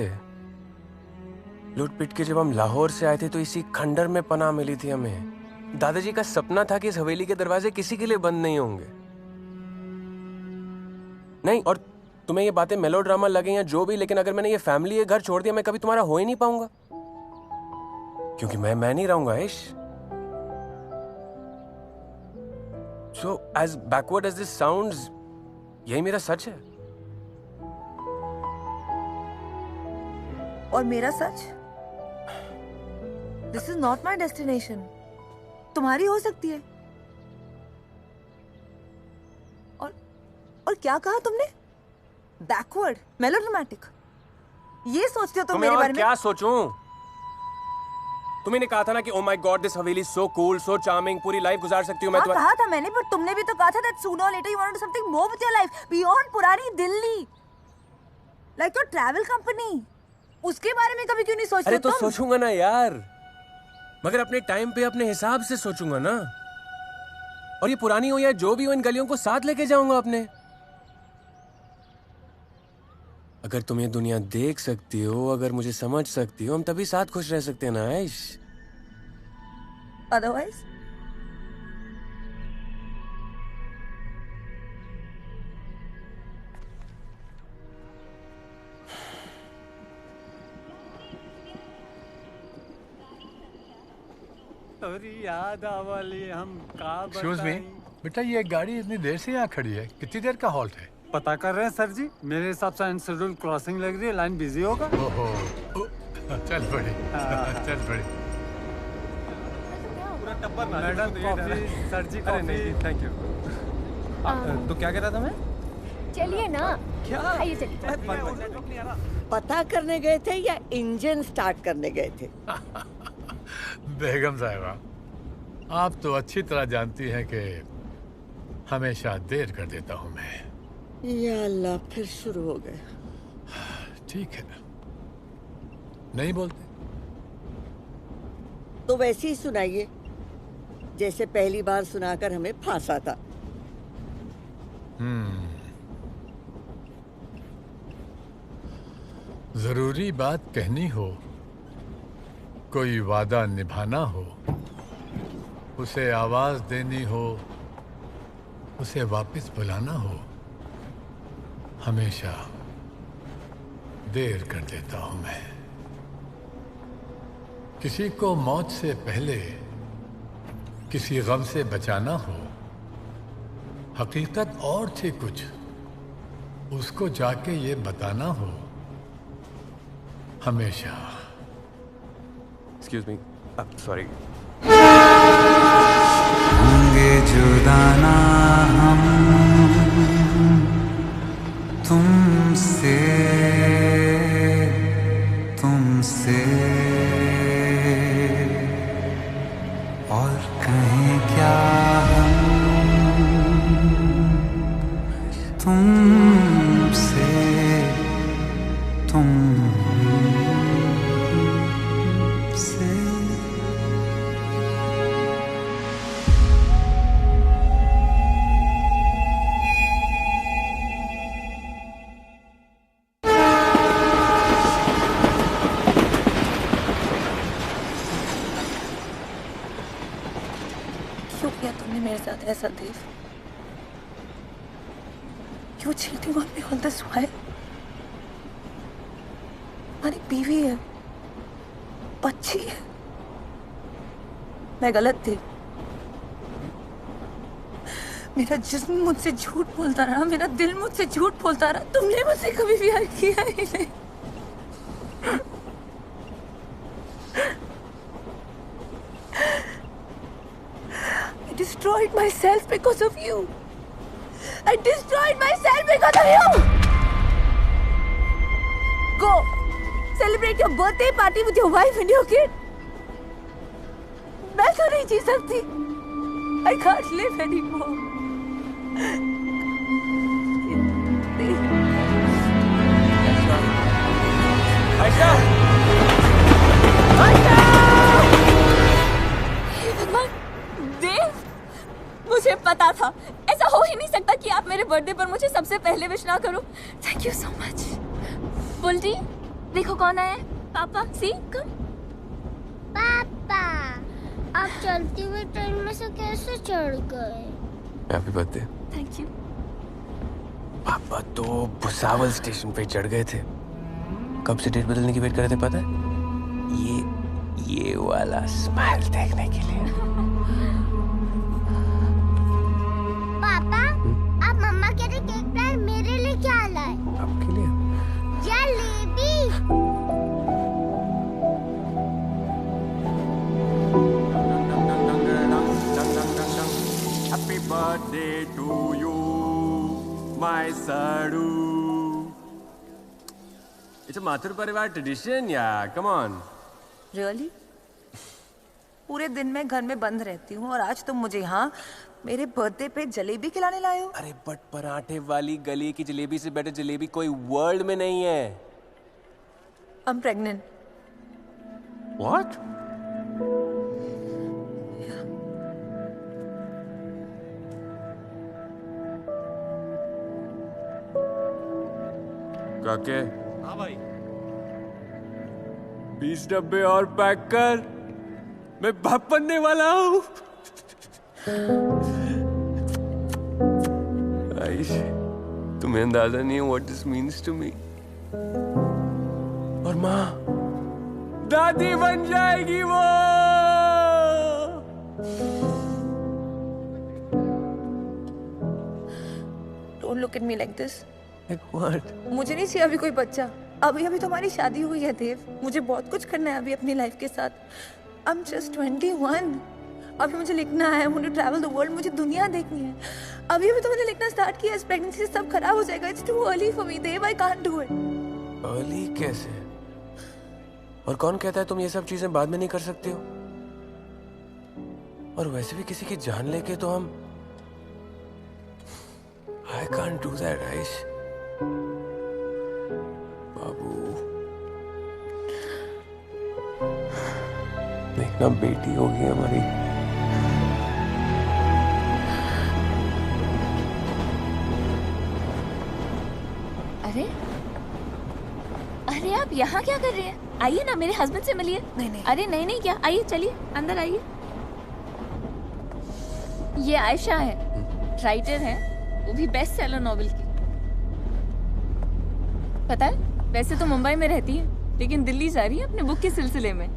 लूट पिट के जब हम लाहौर से आए थे तो इसी खंडर में पनाह मिली थी हमें। दादाजी का सपना था कि इस हवेली के दरवाजे किसी के लिए बंद नहीं होंगे। नहीं, और तुम्हें ये बातें मेलोड्रामा लगे या जो भी, लेकिन अगर मैंने ये फैमिली, ये घर छोड़ दिया, मैं कभी तुम्हारा हो ही नहीं पाऊंगा, क्योंकि मैं नहीं रहूंगा Aish. So as backward as this sounds, यही मेरा सच है। और मेरा सच, This is not my destination. तुम्हारी हो सकती है। और क्या कहा तुमने? बैकवर्ड, मेलोड्रामेटिक, ये सोचते हो तुम मेरे बारे में? क्या सोचूं? तुम्हें कहा था ना कि oh my God this Haveli so cool, so charming, पूरी लाइफ गुजार सकती हूँ मैं। हाँ, कहा था मैंने, पर तुमने भी तो कहा था that sooner or later you want to do something more with your life beyond पुरानी Delhi, like your travel company. उसके बारे में कभी क्यों नहीं सोचते? अरे तो सोचूंगा ना यार, मगर अपने टाइम पे अपने हिसाब से सोचूंगा ना। और ये पुरानी हो या जो भी हो, इन गलियों को साथ लेके जाऊंगा अपने। अगर तुम ये दुनिया देख सकती हो, अगर मुझे समझ सकती हो, हम तभी साथ खुश रह सकते हैं ना आइश। Otherwise? याद आवली हम का Excuse me, बेटा ये गाड़ी इतनी देर से यहाँ खड़ी है, कितनी देर का हॉल्ट है? पता कर रहे हैं सर जी, मेरे हिसाब से अनशेड्यूल्ड क्रॉसिंग लग रही है, लाइन बिजी होगा। ओहो, चल बड़ी, चल बड़ी। Madam coffee, sir ji coffee. Thank you. तो क्या कह रहा था मैं? चलिए ना, क्या? आइए चलिए। पता करने गए थे या इंजन स्टार्ट करने गए थे? बेगम साहिबा, आप तो अच्छी तरह जानती हैं कि हमेशा देर कर देता हूँ मैं। या अल्लाह, फिर शुरू हो गए। ठीक है, नहीं बोलते तो वैसे ही सुनाइए जैसे पहली बार सुनाकर हमें फांसा था। जरूरी बात कहनी हो, कोई वादा निभाना हो, उसे आवाज देनी हो, उसे वापस बुलाना हो, हमेशा देर कर देता हूं मैं। किसी को मौत से पहले किसी गम से बचाना हो, हकीकत और थी कुछ, उसको जाके ये बताना हो, हमेशा। Excuse me, sorry. होंगे जुदा ना हम तुमसे, तुमसे, और कहें क्या हम तुमसे। क्यों किया तुमने मेरे साथ ऐसा देव? क्यों cheating on me all this while? हमारी बीवी है, बच्ची है, मैं गलत थी। मेरा जिस्म मुझसे झूठ बोलता रहा, मेरा दिल मुझसे झूठ बोलता रहा। तुमने मुझसे कभी प्यार किया ही नहीं। I destroyed myself because of you. I destroyed myself because of you. Go, celebrate your birthday party with your wife and your kid. मैं तो नहीं जी सकती। I can't live anymore. Ayesha! हे भगवान, देव, मुझे पता था ऐसा हो ही नहीं सकता कि आप मेरे बर्थडे पर मुझे सबसे पहले विश ना करो। Thank you so much. Bulti, देखो कौन आया है। पापा, सी कम। पापा, आप चलती हुई ट्रेन में से कैसे चढ़ गए? Happy birthday. Thank you. पापा तो भुसावल स्टेशन पे चढ़ गए थे। कब से डेट बदलने की वेट कर रहे थे पता है? ये वाला स्माइल देखने के लिए। पापा, आप मम्मा के लिए केक लाए, मेरे लिए क्या लाए? आपके लिए jalebi. Happy birthday to you, my Sadu. It's a Mathur Parivar tradition, yeah. Come on. Really? पूरे दिन मैं घर में बंद रहती हूँ और आज तुम मुझे यहाँ मेरे बर्थडे पे जलेबी खिलाने लाए हो? अरे बट पराठे वाली गली की जलेबी से बेटर जलेबी कोई वर्ल्ड में नहीं है। I'm pregnant. What? काके? हाँ भाई। 20 डब्बे और पैक कर, मैं बाप बनने वाला हूँ। आइश, तुम्हें अंदाजा नहीं है what this means to me। और माँ दादी बन जाएगी वो। Don't look at me like this. Like what? मुझे नहीं चाहिए अभी कोई बच्चा। अभी अभी तुम्हारी शादी हुई है देव। मुझे बहुत कुछ करना है अभी अपनी लाइफ के साथ। I'm just 21. अभी मुझे लिखना है, मुझे ट्रैवल द वर्ल्ड, मुझे दुनिया देखनी है। अभी अभी तो मैंने लिखना स्टार्ट किया, इस प्रेगनेंसी से सब खराब हो जाएगा। It's too early for me, Dev. I can't do it. Early कैसे? और कौन कहता है तुम ये सब चीजें बाद में नहीं कर सकते हो? और वैसे भी किसी की जान लेके तो हम I can't do that, Aish. बाबू, देखना बेटी होगी हमारी। अरे अरे, आप यहाँ क्या कर रहे हैं? आइए ना, मेरे हस्बैंड से मिलिए। नहीं। अरे नहीं क्या, आइए, चलिए अंदर आइए। ये आयशा है, राइटर है, वो भी बेस्ट सेलर नॉवेल की। पता है, वैसे तो मुंबई में रहती है, लेकिन दिल्ली जा रही है अपने बुक के सिलसिले में।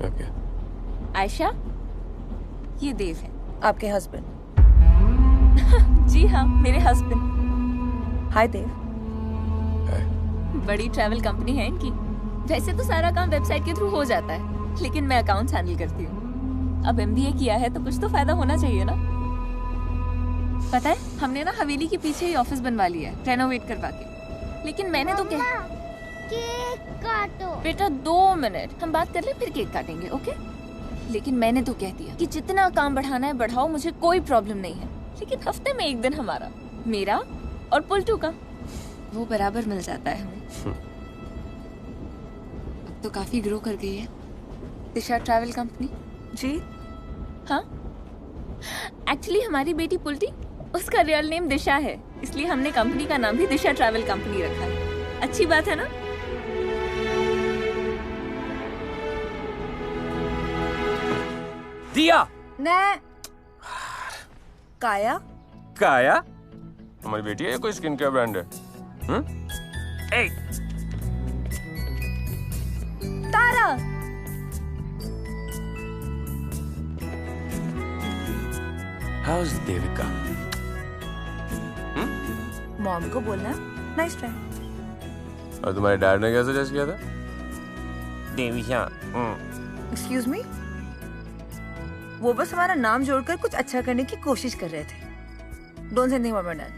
Okay. आयशा, ये देव है। आपके हस्बैंड? जी हाँ, मेरे हस्बैंड। हाय देव। बड़ी ट्रैवल कंपनी है इनकी। वैसे तो सारा काम वेबसाइट के थ्रू हो जाता है, लेकिन मैं अकाउंट्स हैंडल करती हूँ। अब MBA किया है तो कुछ तो फायदा होना चाहिए ना। पता है, हमने ना हवेली के पीछे ही ऑफिस बनवा लिया है, रेनोवेट करवा के। लेकिन मैंने तो क्या, केक काटो। बेटा 2 मिनट, हम बात कर ले फिर केक काटेंगे, ओके? लेकिन मैंने तो कह दिया कि जितना काम बढ़ाना है बढ़ाओ, मुझे कोई प्रॉब्लम नहीं है। लेकिन हफ्ते में एक दिन हमारा, मेरा और पुल्टू का, वो बराबर मिल जाता है हमें। अब तो काफी ग्रो कर गई है दिशा ट्रैवल कंपनी। जी हाँ, एक्चुअली हमारी बेटी पुल्टी, उसका रियल नेम दिशा है, इसलिए हमने कंपनी का नाम भी दिशा ट्रैवल कंपनी रखा है। अच्छी बात है ना? दिया, मैं काया? काया? हमारी बेटी है, कोई स्किन केयर ब्रांड है? ए! तारा। How's देविका? मॉम को बोलना नाइस ट्राई। और तुम्हारे डैड ने क्या सजेस्ट किया था? देविका। एक्सक्यूज मी, वो बस हमारा नाम जोड़कर कुछ अच्छा करने की कोशिश कर रहे थे। Don't say anything about my dad.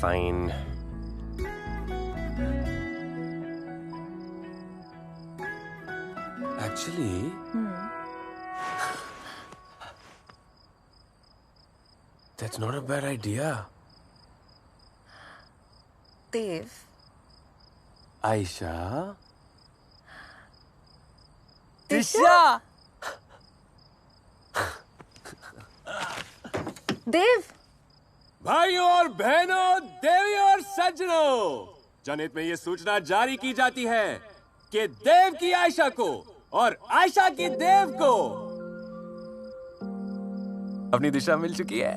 Fine. Actually that's not a bad idea. देव। आयशा। दिशा। देव। भाइयों और बहनों, देवी और सज्जनों, जनहित में ये सूचना जारी की जाती है कि देव की आयशा को और आयशा की देव को अपनी दिशा मिल चुकी है।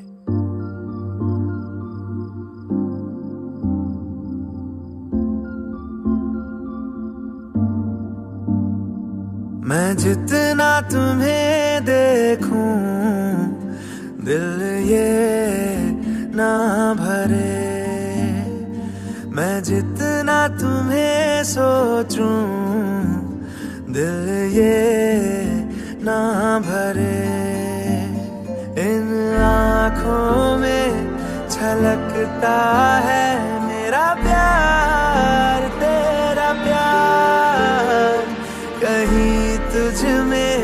मैं जितना तुम्हें देखूं दिल ये ना भरे, मैं जितना तुम्हें सोचूं दिल ये ना भरे। इन आँखों में छलकता है मेरा प्यार, तेरा प्यार, कहीं तुझ में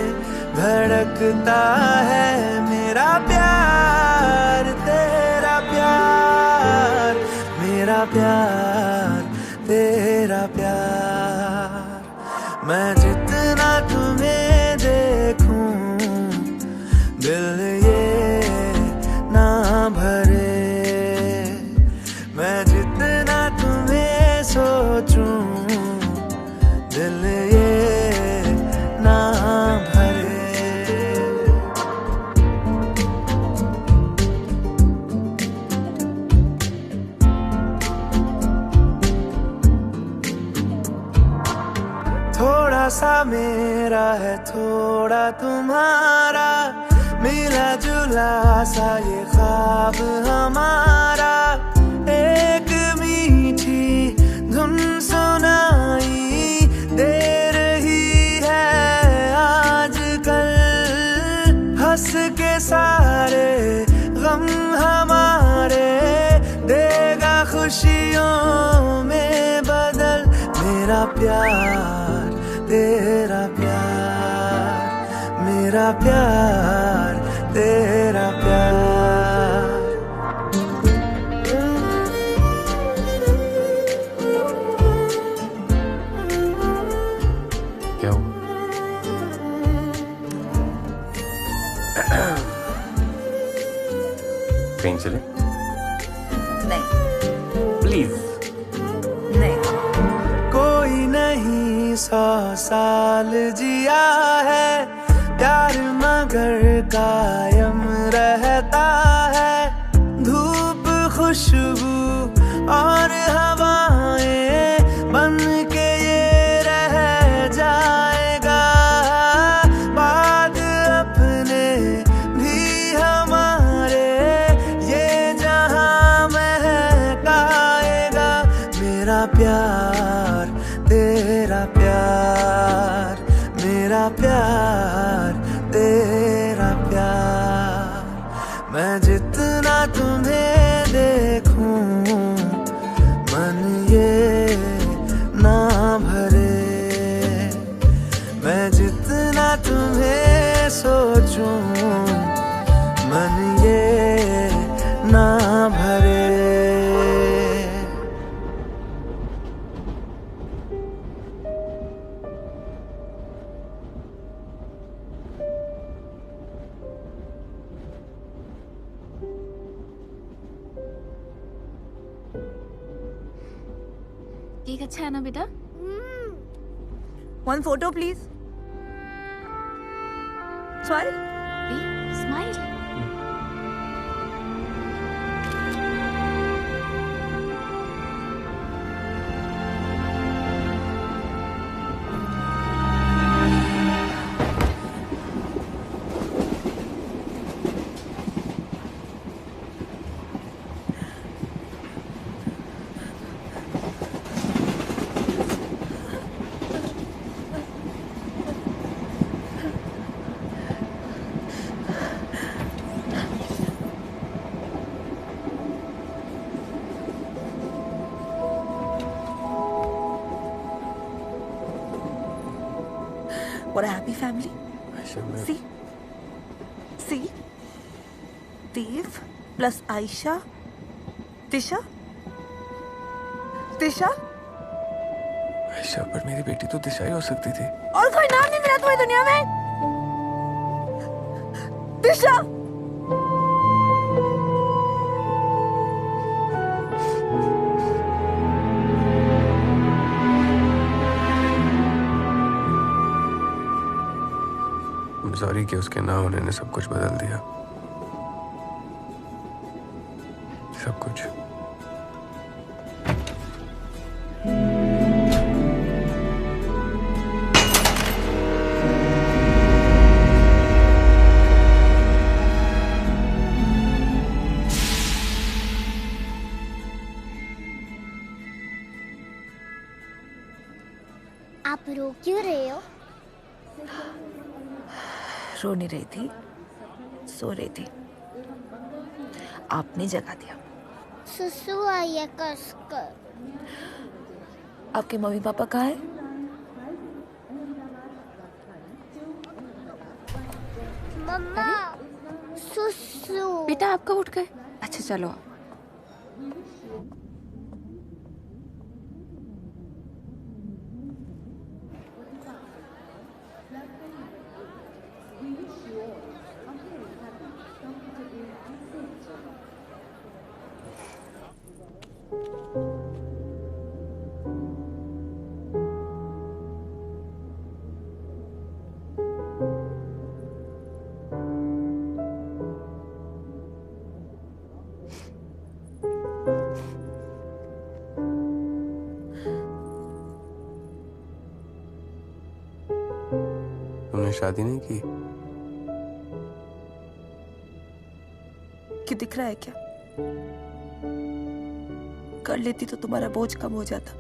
धड़कता है मेरा प्यार, तेरा प्यार, मेरा प्यार, तेरा प्यार। मैं जितना तुम्हें देखूं दिल ये ना भरे, मैं जितना तुम्हें सोचूं दिल ये ना भरे। थोड़ा सा मेरा है थोड़ा तुम्हारा, मिला जुला सा ये ख्वाब हमारा, एक मीठी धुन सुनाई दे रही है आजकल, हंस के सारे गम हमारे देगा खुशियों में बदल। मेरा प्यार, तेरा प्यार, मेरा प्यार, तेरा प्यार। क्या हुआ? कहीं चले? नहीं। प्लीज। नहीं। कोई नहीं 100 साल जिया है, प्यार मगर कायम रहता है, धूप खुशबू और हवाएं बन के ये रह जाएगा, बाद अपने भी हमारे ये जहां महकाएगा। मेरा प्यार, तेरा प्यार, मेरा प्यार, तेरा प्यार। मैं जितना तुम्हें देखूं मन ये ना भरे, मैं जितना तुम्हें सोचूं मन ये ना भरे। केक अच्छा है ना बेटा? One photo please. Smile. Smile. What a happy family. See? See? Dev plus Aisha. Tisha? Tisha? Ayesha, पर मेरी बेटी तो दिशा ही हो सकती थी। और कोई नाम नहीं मिला तुम्हें दुनिया में? दिशा! सॉरी कि उसके ना होने ने सब कुछ बदल दिया। सब कुछ। आप रो क्यों रहे हो? रो नहीं रही थी, सो रही थी। आपने जगा दिया। सुसु आई है कसकर। आपके मम्मी पापा कहाँ हैं? मम्मा, सुसु। बेटा आप कब उठ गए? अच्छा चलो। तुमने शादी नहीं की? क्यों दिख रहा है क्या? कर लेती तो तुम्हारा बोझ कम हो जाता।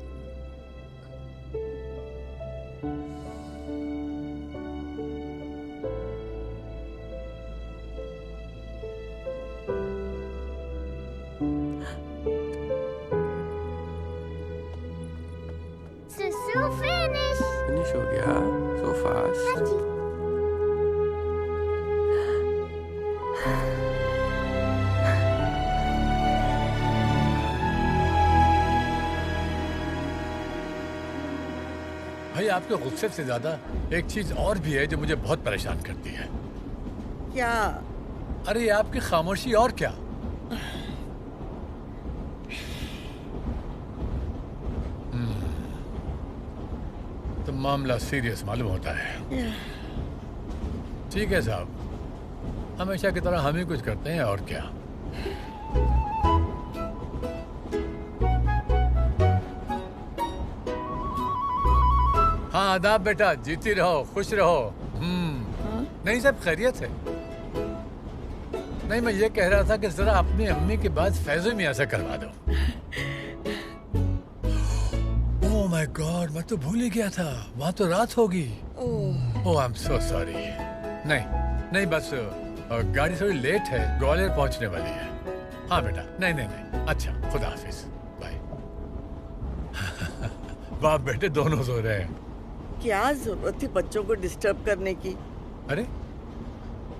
सुसु फिनिश हो गया so fast. भाई आपके गुस्से से ज्यादा एक चीज और भी है जो मुझे बहुत परेशान करती है। क्या? अरे आपकी खामोशी और क्या। तो मामला सीरियस मालूम होता है। ठीक है साहब, हमेशा की तरह हम ही कुछ करते हैं और क्या। हाँ आदाब बेटा, जीती रहो, खुश रहो। नहीं सब खैरियत है। नहीं मैं ये कह रहा था कि जरा अपनी अम्मी के बाद फैजो मियां से करवा दो। ओह माय गॉड, मैं तो भूल ही गया था, वहाँ तो रात होगी। ओह आई एम सो सॉरी। नहीं बस गाड़ी थोड़ी लेट है, ग्वालियर पहुंचने वाली है। हाँ बेटा, नहीं। अच्छा, खुदा हाफिज, बाय। बाप बेटे दोनों सो रहे हैं। क्या जरूरत थी बच्चों को डिस्टर्ब करने की? अरे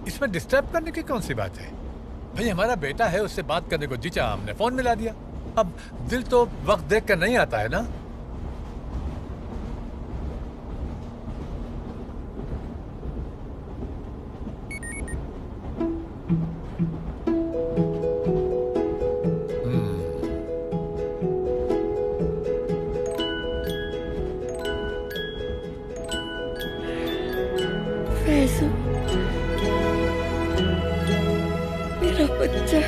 इसमें डिस्टर्ब करने की कौन सी बात है? भाई हमारा बेटा है, उससे बात करने को जी चाहा हमने फोन मिला दिया। अब दिल तो वक्त देख कर नहीं आता है ना। मेरा बच्चा।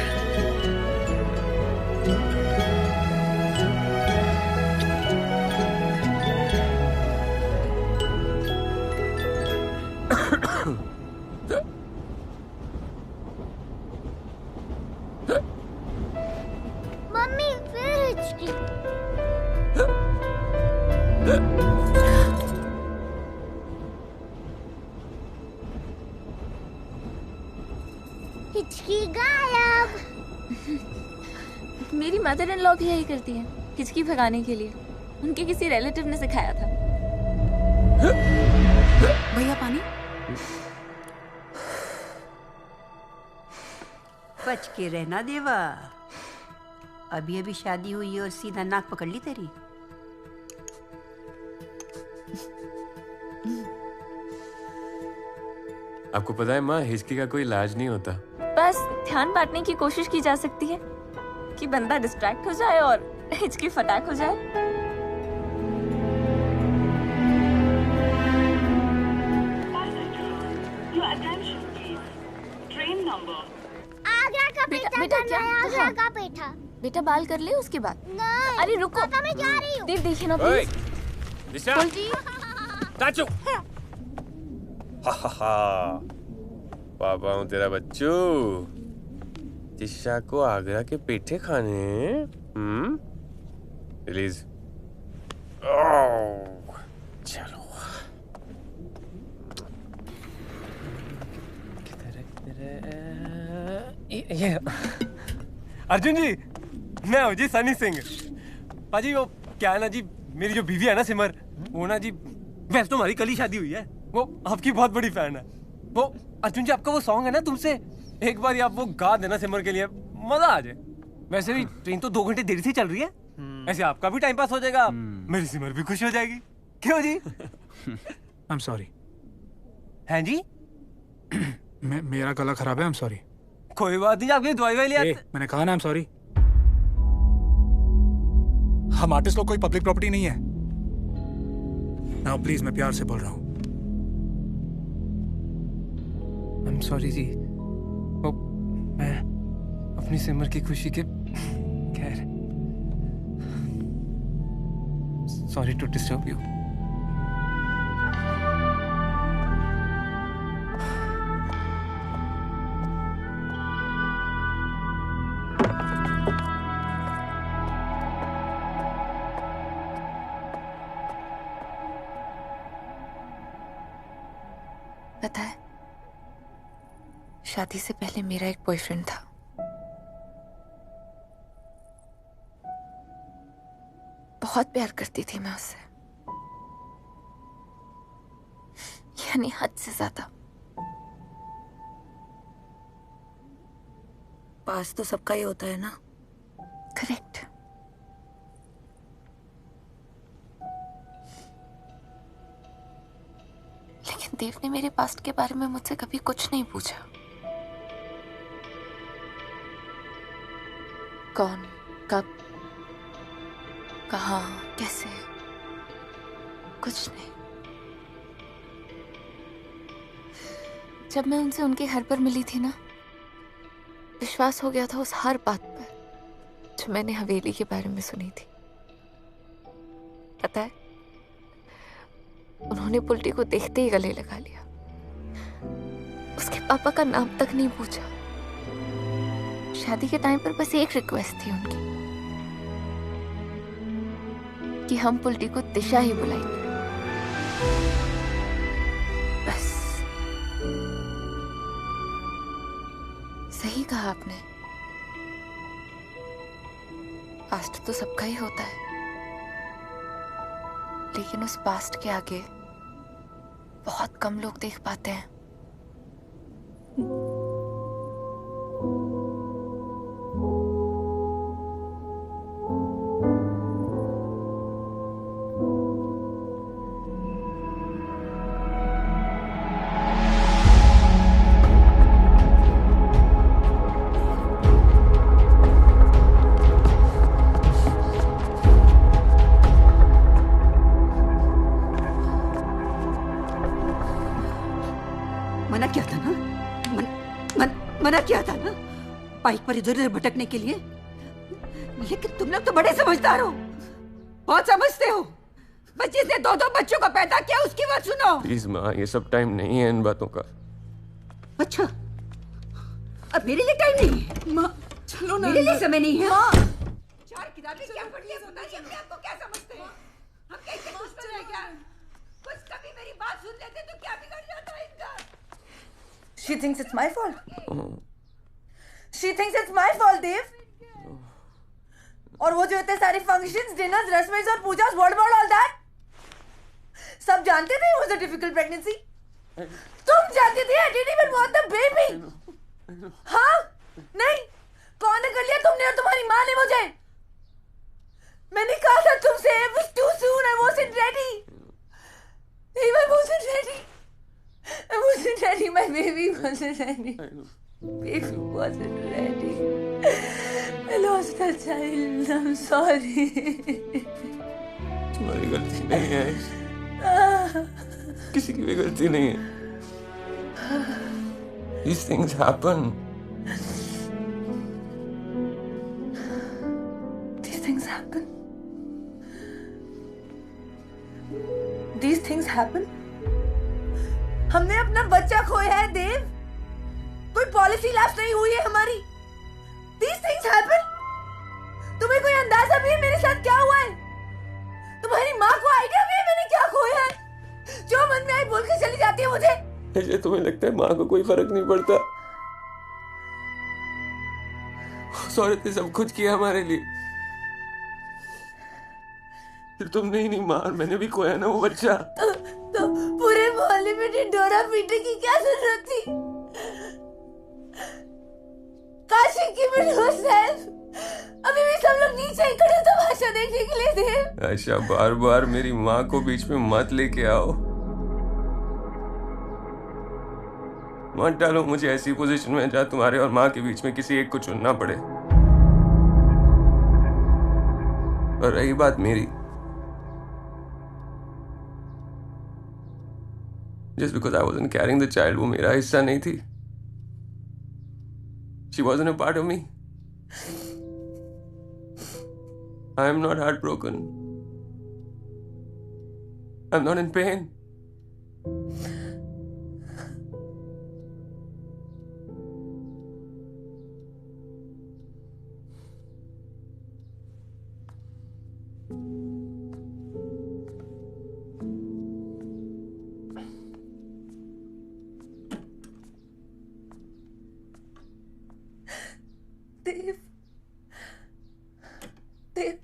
मम्मी फिर हिचकी। हिचकी गायब। मेरी मदर इन लॉ भी यही करती है, हिचकी भगाने के लिए। उनके किसी रिलेटिव ने सिखाया था। भैया पानी। बच के रहना देवा, अभी अभी शादी हुई और सीधा नाक पकड़ ली तेरी। आपको पता है माँ, हिचकी का कोई इलाज नहीं होता। बस ध्यान बांटने की कोशिश की जा सकती है कि बंदा डिस्ट्रैक्ट हो जाए और हिचकी फटाक हो जाए। बेटा क्या? आगरा का पेठा। बेटा बाल कर ले उसके बाद। नहीं। अरे रुको, पापा मैं जा रही हूँ। देव देखिए ना प्लीज। चाचू। पापा हूँ तेरा बच्चू। दिशा को आगरा के पेठे खाने। प्लीज। चलो। ये अर्जुन जी, मैं हूँ जी सनी सिंह। पाजी वो क्या है ना जी, मेरी जो बीवी है ना सिमर, वो ना जी, वैसे तो हमारी कल ही शादी हुई है, वो आपकी बहुत बड़ी फैन है। वो अर्जुन जी आपका वो सॉन्ग है ना तुमसे, एक बार आप वो गा देना सिमर के लिए, मजा आ जाए। वैसे भी ट्रेन तो 2 घंटे देरी से चल रही है, ऐसे आपका भी टाइम पास हो जाएगा, मेरी सिमर भी खुश हो जाएगी। क्यों जी? I am sorry. हैं जी? मेरा गला खराब है, आई एम सॉरी। कोई बात नहीं, आपकी दवाई वाई लिया। मैंने कहा ना आई एम सॉरी। हम आर्टिस्ट लोग कोई पब्लिक प्रॉपर्टी नहीं है। नाउ प्लीज, मैं प्यार से बोल रहा हूँ। आई एम सॉरी जी, वो मैं अपनी सिमर की खुशी के खैर, सॉरी टू डिस्टर्ब यू। पता है, शादी से पहले मेरा एक बॉयफ्रेंड था। बहुत प्यार करती थी मैं उससे, यानी हद से ज्यादा। पास तो सबका ही होता है ना। करेक्ट। लेकिन देव ने मेरे पास्ट के बारे में मुझसे कभी कुछ नहीं पूछा। कौन, कब, कहाँ, कैसे, कुछ नहीं। जब मैं उनसे उनके घर पर मिली थी ना, विश्वास हो गया था उस हर बात पर जो मैंने हवेली के बारे में सुनी थी। पता है, उन्होंने पुल्टी को देखते ही गले लगा लिया। उसके पापा का नाम तक नहीं पूछा। शादी के टाइम पर बस एक रिक्वेस्ट थी उनकी कि हम पुल्टी को दिशा ही बुलाएंगे, बस। सही कहा आपने, पास्ट तो सबका ही होता है, लेकिन उस पास्ट के आगे बहुत कम लोग देख पाते हैं। मना किया था ना बाइक पर इधर उधर भटकने के लिए, लेकिन तुम लोग तो बड़े समझदार हो, बहुत समझते हो। बस जिसने 2-2 बच्चों को पैदा किया उसकी बात सुनो। प्लीज माँ, ये सब टाइम नहीं है इन बातों का। अच्छा, अब मेरे लिए टाइम नहीं है? माँ चलो ना, मेरे लिए समय नहीं है। माँ 4 किताबें क्या पढ़ी है, पता नहीं अपने आप को क्या समझते हैं। हम कैसे दुश्मन है क्या? बस कभी मेरी बात सुन लेते तो क्या बिगड़ जाता है इनका? She thinks it's my fault. She thinks it's my fault, Dev. और वो जो इतने सारे functions, dinners, restaurants और पूजाs, what about all that? सब जानते थे it was a difficult pregnancy. तुम जानते थे I didn't even want the baby. हाँ? नहीं? कौन ने कर लिया, तुमने और तुम्हारी माँ ने मुझे? मैंने कहा था तुमसे it was too soon. I wasn't ready. I wasn't ready. I wasn't ready. My baby wasn't ready. Baby wasn't ready. I lost a child. I'm sorry. तुम्हारी गलती नहीं है, किसी की भी गलती नहीं है. These things happen. These things happen. These things happen. हमने अपना बच्चा खोया है देव. कोई पॉलिसी लैप्स नहीं हुई है हमारी. These things happen. तुम्हें कोई अंदाजा भी है मेरे साथ क्या हुआ है? तुम्हारी माँ को आइडिया भी है मैंने क्या खोया है? जो मन में आई बोल के चली जाती है मुझे. ऐसे तुम्हें लगता है माँ को कोई फर्क नहीं पड़ता? उस औरत ने सब कुछ किया हमारे लिए. फिर तुमने ही नहीं, माँ और मैंने भी खोया ना वो बच्चा. तो पूरे मोहल्ले में ढिंढोरा पीटने की क्या जरूरत थी? काशी की सेल्फ. अभी भी सब लोग नीचे ही खड़े तमाशा देखने के लिए थे. आयशा, बार बार मेरी माँ को बीच में मत लेके आओ. मत डालो मुझे ऐसी पोजीशन में जहाँ तुम्हारे और माँ के बीच में किसी एक को चुनना पड़े. और रही बात मेरी, just because I wasn't carrying the child, वो मेरा हिस्सा नहीं थी. She wasn't a part of me. I am not heartbroken. I'm not in pain. देव, देव.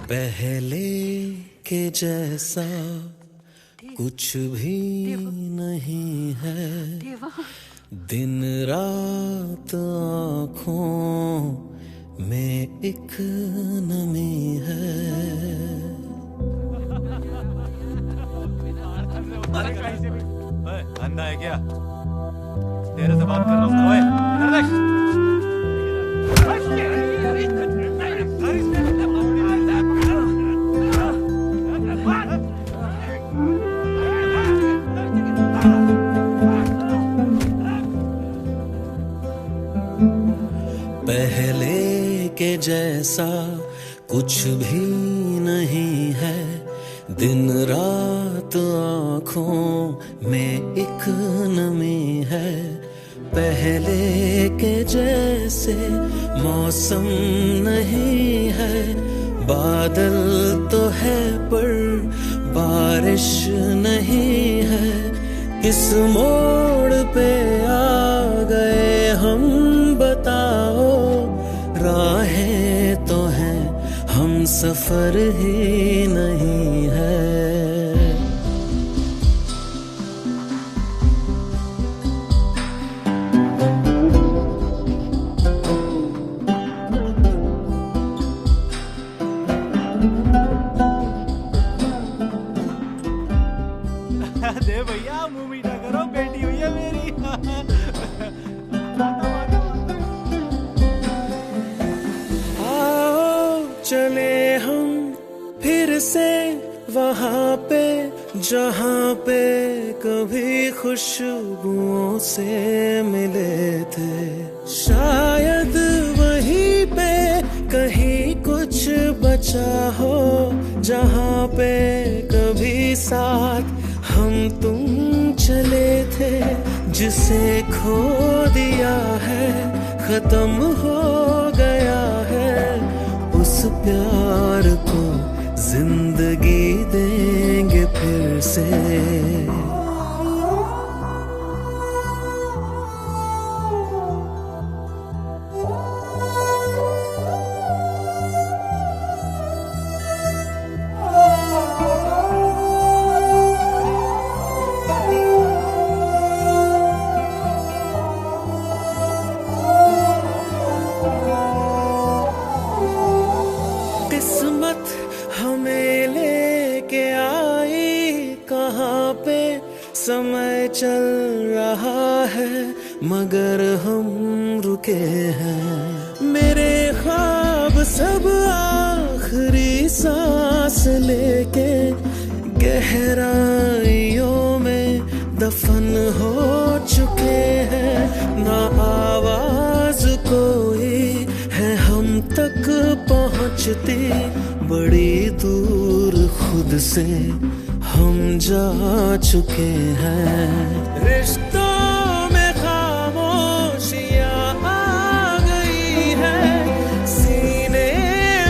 पहले के जैसा कुछ भी नहीं है. दिन रात आँखों में एक नमी है. अंधा है क्या? तेरे से बात कर रहा हूँ. ओए, इधर देख. पहले के जैसा कुछ भी नहीं है. दिन रात आँखों में एक नमी है. पहले के जैसे मौसम नहीं है. बादल तो है पर बारिश नहीं है. किस मोड़ पे आ गए हम बताओ. राहें तो हैं, हम सफर ही नहीं है. दे भैया, मुंह मीठा करो, बेटी हुई है मेरी. चले हम फिर से वहाँ पे जहाँ पे कभी खुशबुओं से मिले थे. शायद वहीं पे कहीं कुछ बचा हो जहाँ पे कभी साथ हम तुम चले थे. जिसे खो दिया है खत्म हो गया है. उस प्यार को जिंदगी देंगे फिर से. मगर हम रुके हैं। मेरे ख्वाब सब आखिरी सांस लेके गहराइयों में दफन हो चुके हैं। ना आवाज कोई है हम तक पहुंचती, बड़ी दूर खुद से हम जा चुके हैं। रिश्तों में खामोशियां आ गई है, सीने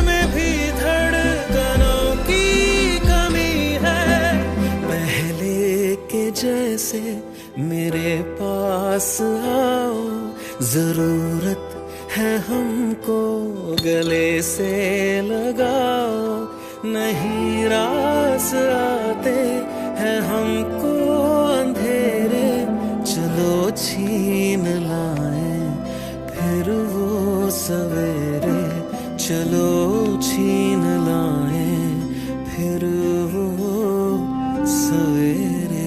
में भी धड़कनों की कमी है। पहले के जैसे मेरे पास आओ, जरूरत है हमको गले से लगाओ। नहीं रास आते हैं हमको अंधेरे, चलो छीन लाएं फिर वो सवेरे। चलो छीन लाएं फिर वो सवेरे।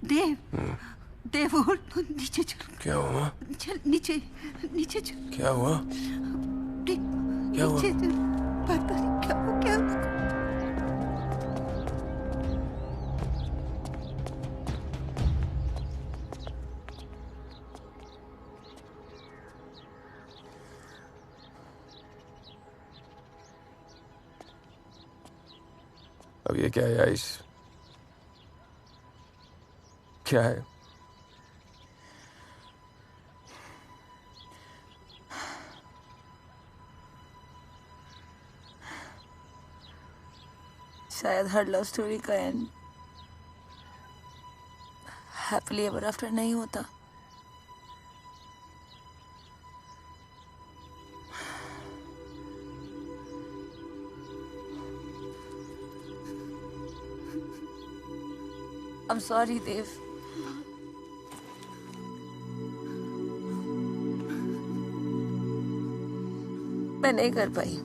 देव, देव उठ, नीचे चल। क्या हुआ? चल नीचे, नीचे चल। क्या हुआ? देव, क्या हुआ? नीचे चल। पता नहीं क्या हो गया। अब ये क्या है आइस? क्या है? शायद हर लव स्टोरी का एंड हैप्पीली एवर आफ्टर नहीं होता। I'm sorry, Dev. मैं नहीं कर पाई।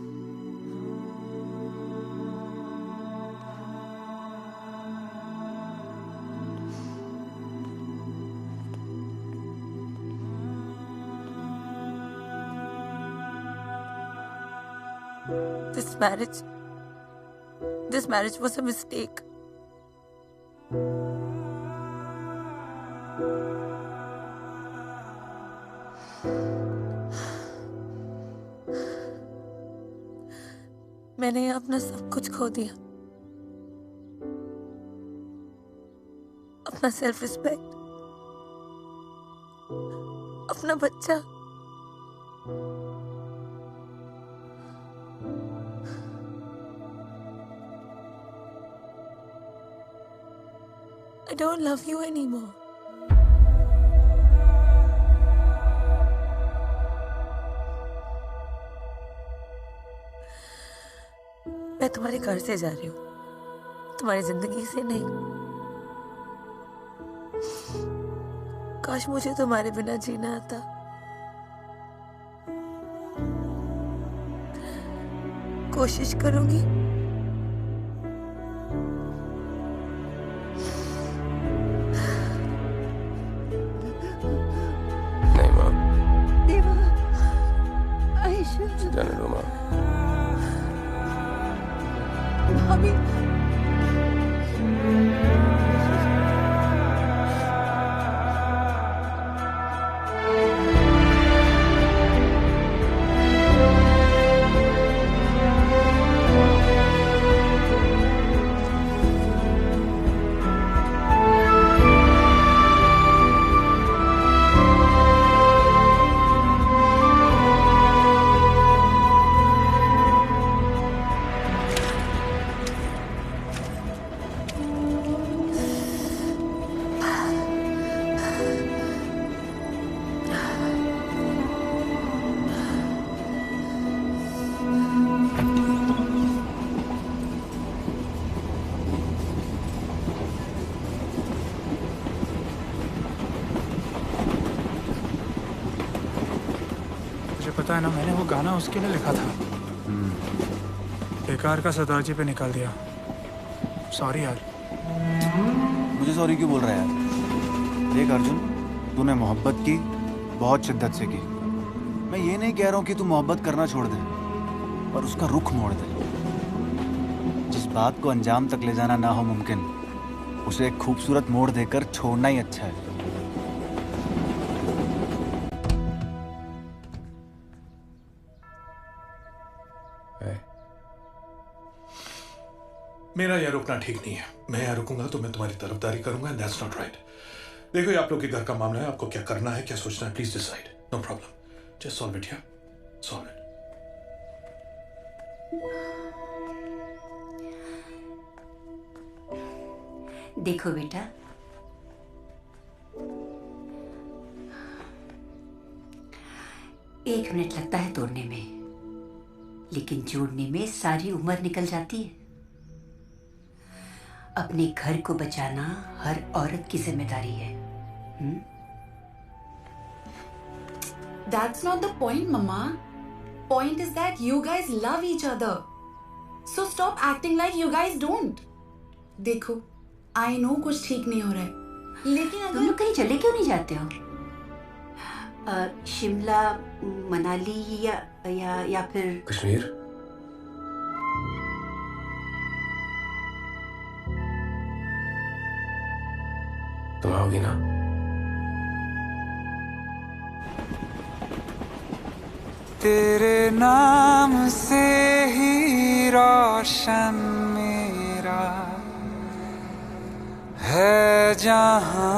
This marriage was a mistake. मैंने अपना सब कुछ खो दिया, अपना सेल्फ रिस्पेक्ट, अपना बच्चा। I don't love you anymore. मैं तुम्हारे घर से जा रही हूँ, तुम्हारी जिंदगी से नहीं। काश मुझे तुम्हारे बिना जीना आता। कोशिश करूंगी। नहीं माँ। देवा, आयशा। जाने दो माँ। भाभी। पता है ना, मैंने वो गाना उसके लिए लिखा था। बेकार का सरदार जी पे निकाल दिया। सॉरी यार। मुझे सॉरी क्यों बोल रहा है यार? देख अर्जुन, तूने मोहब्बत की, बहुत शिद्दत से की। मैं ये नहीं कह रहा हूँ कि तू मोहब्बत करना छोड़ दे, पर उसका रुख मोड़ दे। जिस बात को अंजाम तक ले जाना ना हो मुमकिन, उसे एक खूबसूरत मोड़ देकर छोड़ना ही अच्छा है। मेरा यहाँ रुकना ठीक नहीं है। मैं यहाँ रुकूंगा तो मैं तुम्हारी तरफदारी करूंगा, एंड दैट्स नॉट राइट। देखो ये आप लोग के घर का मामला है, आपको क्या करना है, क्या सोचना है, please decide. No problem, just solve it here, solve it. देखो बेटा, एक मिनट लगता है तोड़ने में, लेकिन जोड़ने में सारी उम्र निकल जाती है। अपने घर को बचाना हर औरत की जिम्मेदारी है। That's not the point, Mama. Point is that you guys love each other. So stop acting like you guys don't. देखो, I know कुछ ठीक नहीं हो रहा है, लेकिन अगर तुम लोग कहीं चले क्यों नहीं जाते हो? शिमला, मनाली या फिर कश्मीर? तुम आओगी ना? तेरे नाम से ही रोशन मेरा है जहां,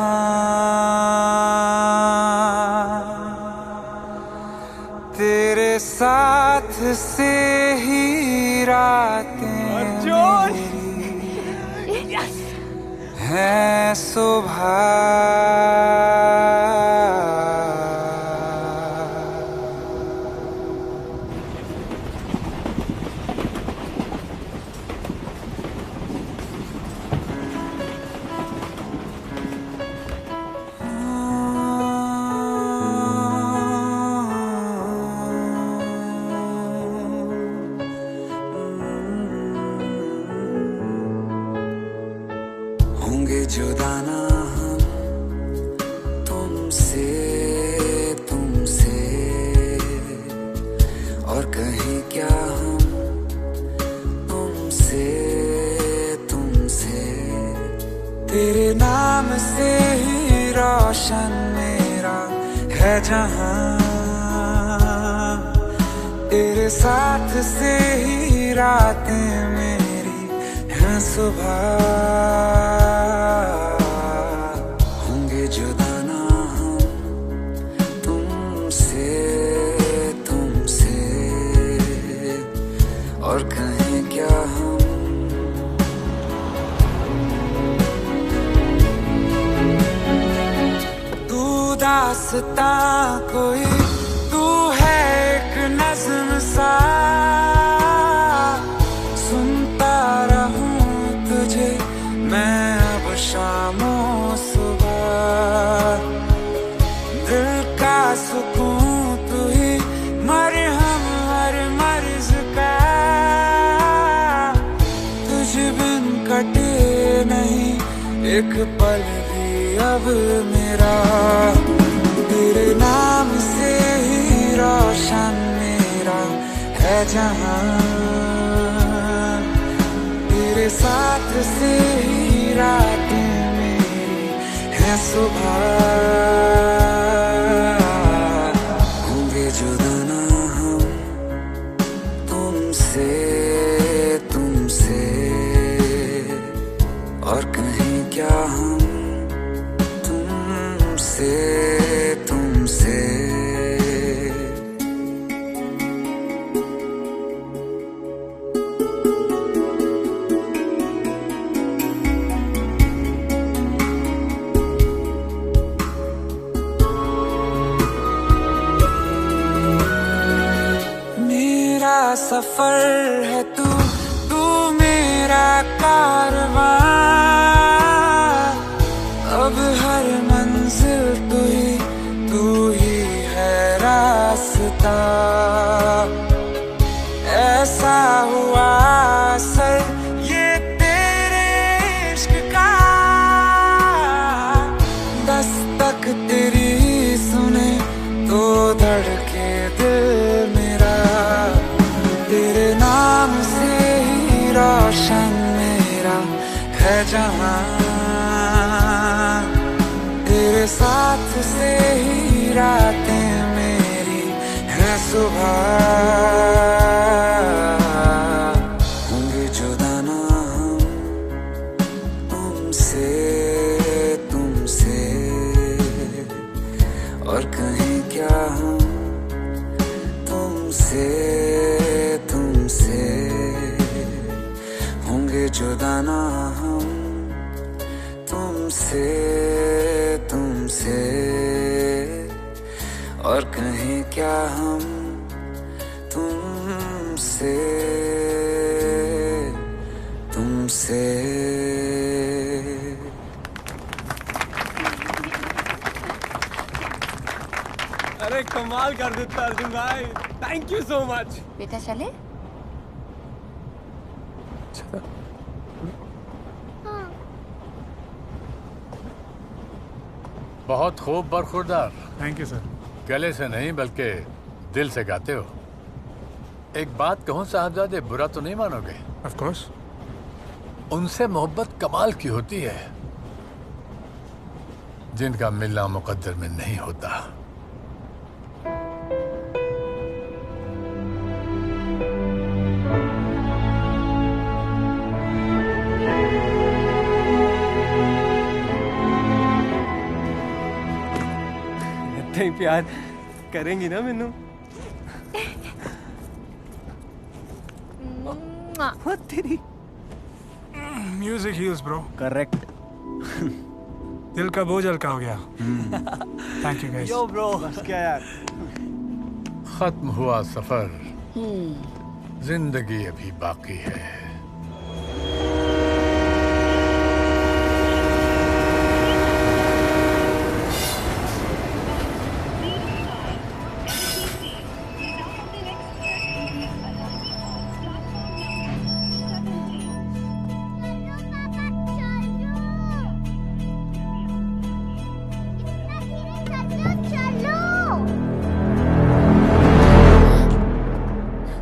तेरे साथ से ही रातें है सुबह। होंगे जुदा ना हम तुमसे, तुमसे, और कहीं क्या हम तुमसे, तुमसे। तेरे नाम से ही रोशन मेरा है जहां, तेरे साथ से ही रातें मेरी हैं सुबह। होंगे जुदा ना हम तुमसे, तुमसे, और कहीं क्या हम। तू दास्ता कोई, तू है एक नज़्म सा, सुनता रहूं तुझे मैं अब शामों सुबह। दिल का सुकून तू ही, मरहम हर मर्ज का, तुझ बिन कटे नहीं एक पल भी अब मेरा। तेरे नाम से ही रोशन मेरा है जहां, तेरे साथ से ही रातें मेरी हैं सुबह। होंगे जुदा ना हम तुमसे, तुमसे, और कहीं क्या हम तुमसे, तुमसे। मेरा सफर है तू, तू मेरा कारवां, अब हर मंजिल तू ही है रास्ता। रातें मेरी है सुबह, होंगे जुदा ना हम तुमसे, तुमसे, और कहीं क्या हम तुमसे, तुमसे, होंगे जुदा ना हम तुमसे, तुमसे, और कहीं क्या हम तुमसे, तुमसे। अरे कमाल कर देता अर्जुन भाई, थैंक यू सो मच। बेटा चले? बहुत खूब बरखुरदार। Thank you sir. गले से नहीं बल्कि दिल से गाते हो। एक बात कहूं साहबजादे, बुरा तो नहीं मानोगे? Of course. उनसे मोहब्बत कमाल की होती है जिनका मिलना मुकद्दर में नहीं होता। नहीं प्यार करेंगी ना मैनू? तेरी म्यूजिक हील्स ब्रो। करेक्ट। दिल का बोझ हल्का हो गया। Thank you guys. Yo bro, क्या यार। खत्म हुआ सफर, जिंदगी अभी बाकी है।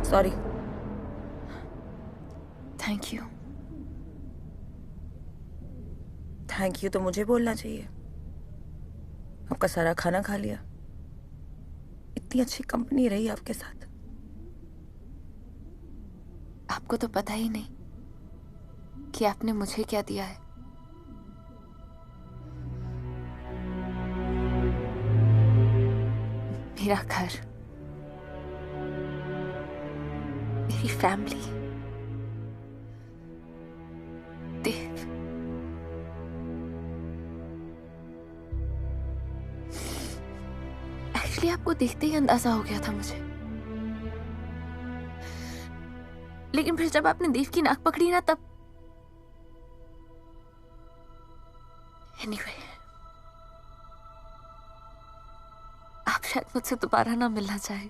Sorry. Thank you. Thank you तो मुझे बोलना चाहिए। आपका सारा खाना खा लिया, इतनी अच्छी कंपनी रही आपके साथ। आपको तो पता ही नहीं कि आपने मुझे क्या दिया है। मेरा घर, मेरी फैमिली, देव। एक्चुअली आपको देखते ही अंदाजा हो गया था मुझे, लेकिन फिर जब आपने देव की नाक पकड़ी ना तब एनीवे, आप शायद मुझसे दोबारा ना मिलना चाहे,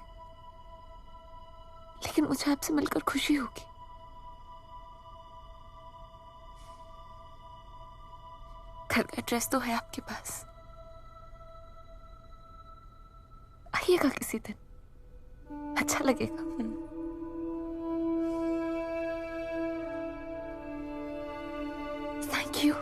लेकिन मुझे आपसे मिलकर खुशी होगी। घर का एड्रेस तो है आपके पास, आइएगा किसी दिन, अच्छा लगेगा। Thank you.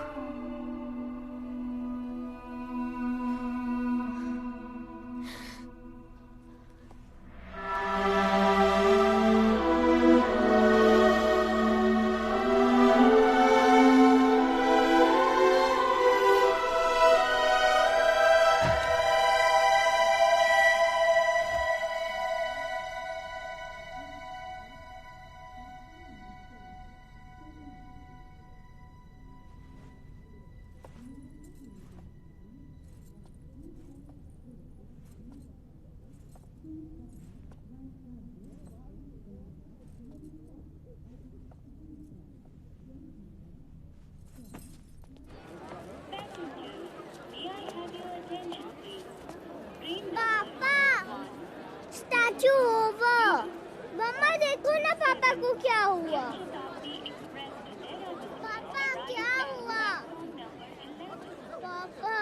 Statue over. मम्मा देखो ना पापा को क्या हुआ। पापा क्या हुआ? पापा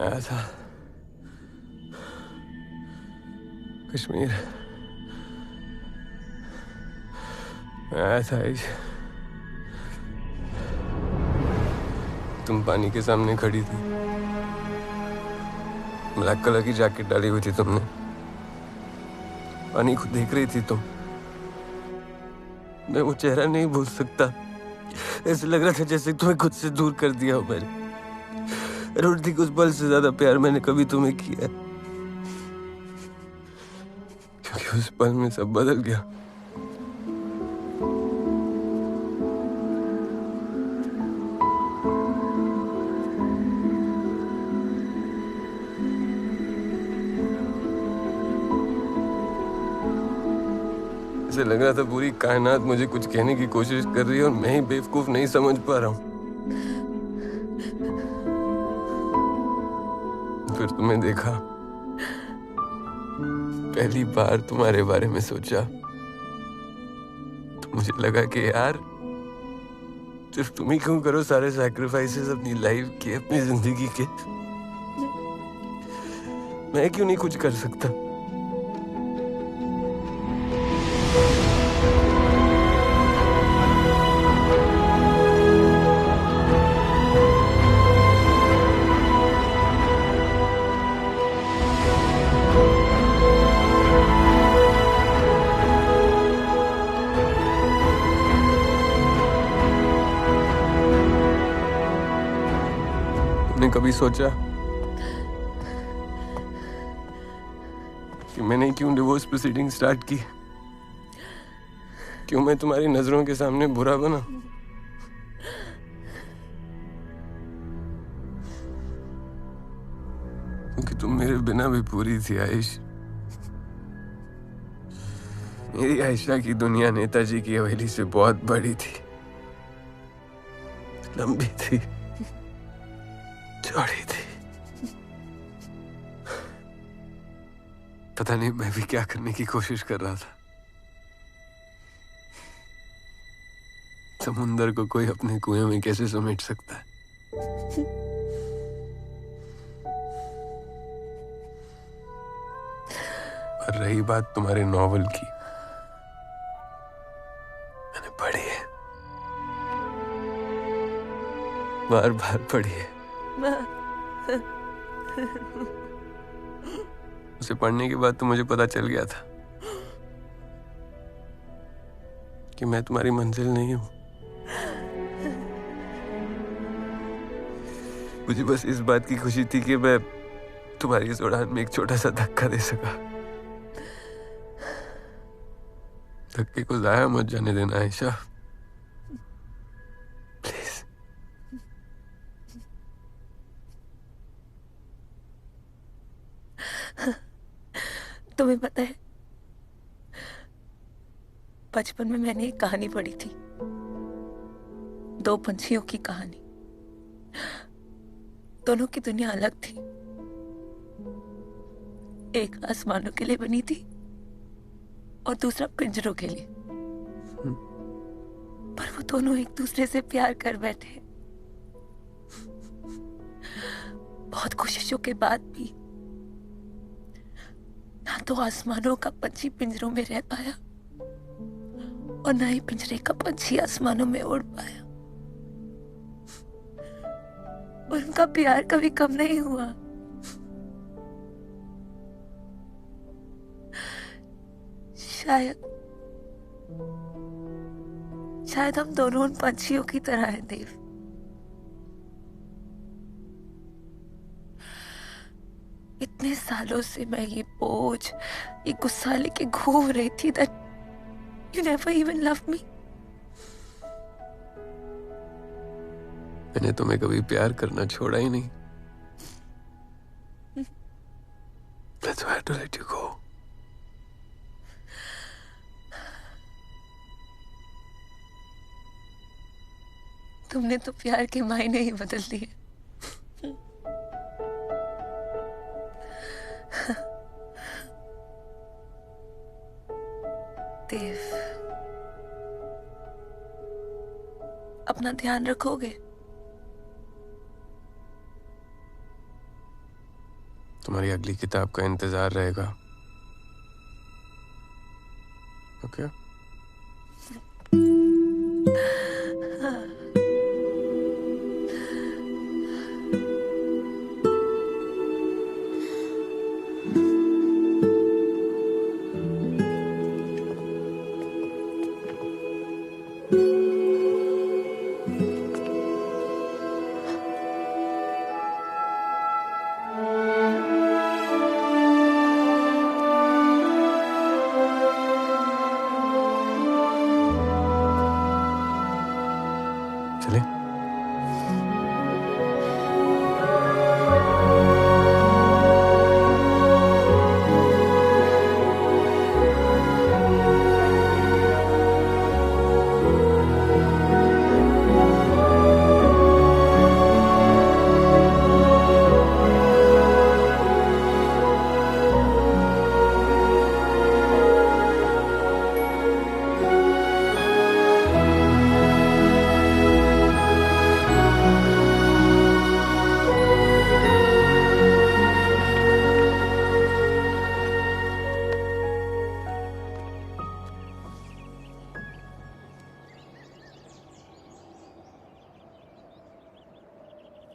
आया था कश्मीर, मैं आया था आयशा। तुम पानी के सामने खड़ी थी, ब्लैक कलर की जैकेट डाली हुई थी तुमने, पानी को देख रही थी तुम। मैं वो चेहरा नहीं भूल सकता, ऐसे लग रहा था जैसे तुम्हें खुद से दूर कर दिया हो मैंने। I don't think उस पल से ज्यादा प्यार मैंने कभी तुम्हें किया, क्योंकि उस पल में सब बदल गया। ऐसे लग रहा था पूरी कायनात मुझे कुछ कहने की कोशिश कर रही है और मैं ही बेवकूफ नहीं समझ पा रहा हूँ। फिर तुम्हें देखा, पहली बार तुम्हारे बारे में सोचा, तो मुझे लगा कि यार सिर्फ तुम ही क्यों करो सारे सैक्रिफाइसेस अपनी लाइफ के, अपनी जिंदगी के, मैं क्यों नहीं कुछ कर सकता। कभी सोचा कि मैंने क्यों डिवोर्स प्रोसीडिंग स्टार्ट की? क्यों मैं तुम्हारी नजरों के सामने बुरा बना? क्योंकि तुम मेरे बिना भी पूरी थी आयश। मेरी आयशा की दुनिया नेताजी की हवेली से बहुत बड़ी थी, लंबी थी, चौड़ी थी। पता नहीं मैं भी क्या करने की कोशिश कर रहा था। समुंदर को कोई अपने कुएं में कैसे समेट सकता है? और रही बात तुम्हारे नॉवल की, मैंने पढ़ी है, बार बार पढ़ी है। उसे पढ़ने के बाद तो मुझे पता चल गया था कि मैं तुम्हारी मंजिल नहीं हूं। मुझे बस इस बात की खुशी थी कि मैं तुम्हारी इस उड़ान में एक छोटा सा धक्का दे सका। धक्के को जाया मत जाने देना आयशा, प्लीज। तुम्हें पता है, बचपन में मैंने एक कहानी पढ़ी थी, दो पंछियों की कहानी। दोनों की दुनिया अलग थी, एक आसमानों के लिए बनी थी और दूसरा पिंजरों के लिए। पर वो दोनों एक दूसरे से प्यार कर बैठे। बहुत कोशिशों के बाद भी ना तो आसमानों का पंछी पिंजरों में रह पाया और ना ही पिंजरे का पंछी आसमानों में उड़ पाया। और उनका प्यार कभी कम नहीं हुआ। शायद हम दोनों उन पंछियों की तरह हैं देव। इतने सालों से मैं ये बोझ, ये गुस्सा लेके घूम रही थी that you never even loved me। मैंने तुम्हें कभी प्यार करना छोड़ा ही नहीं। That's why I had to let you go। तुमने तो प्यार के मायने ही बदल दिए। देव, अपना ध्यान रखोगे? तुम्हारी अगली किताब का इंतजार रहेगा। ओके?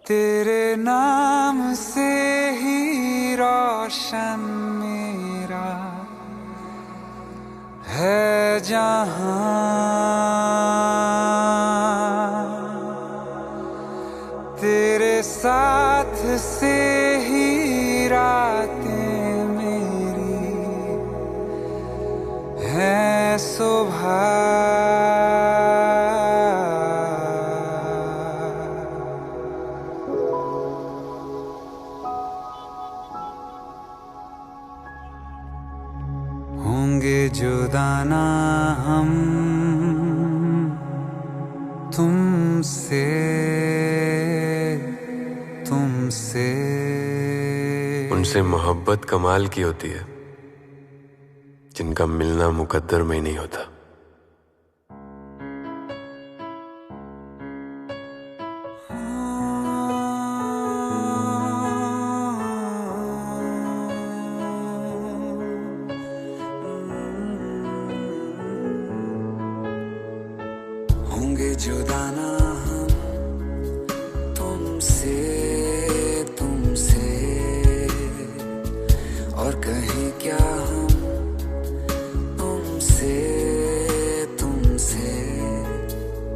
तेरे नाम से ही रोशन मेरा है जहां, तेरे साथ से ही रातें मेरी है सुबह। जुदाना हम तुमसे तुमसे। उनसे मोहब्बत कमाल की होती है जिनका मिलना मुकद्दर में ही नहीं होता। जुदाना हम तुमसे तुमसे और कहीं क्या हम तुमसे तुमसे।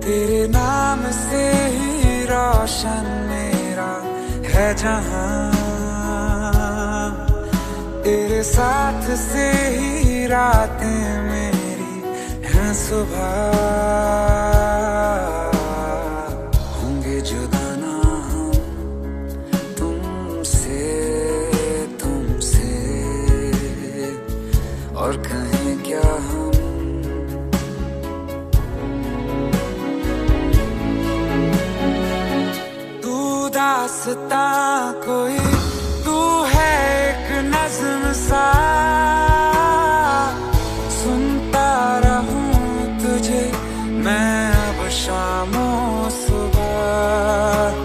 तेरे नाम से ही रोशन मेरा है जहां, तेरे साथ से ही रातें मेरी हैं सुबह। और कहीं क्या हम तू दास्ता कोई, तू है एक नज़्म सा, सुनता रहूं तुझे मैं अब शामों सुबह।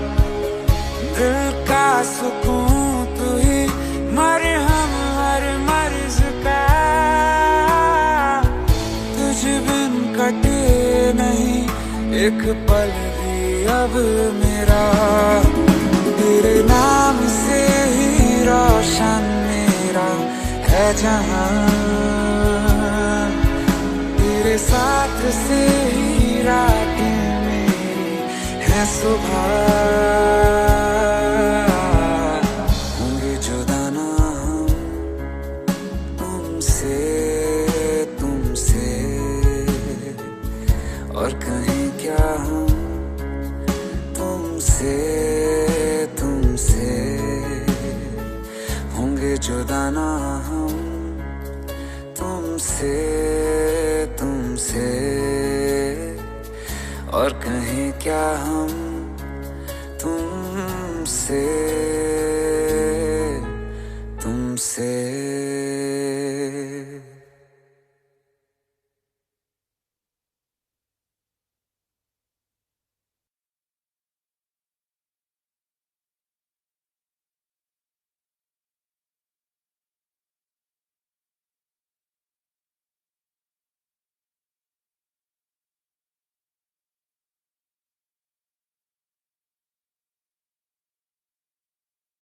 दिल का सुकून तू ही, मरहम हर मर्ज का, कटे नहीं एक पल भी अब मेरा। तेरे नाम से ही रोशन मेरा है जहां, तेरे साथ से ही रातें मेरी हैं सुबह। होंगे जुदाना हम तुमसे तुमसे और कहीं क्या हम तुमसे तुमसे। होंगे जुदाना हम तुमसे तुमसे और कहीं क्या हम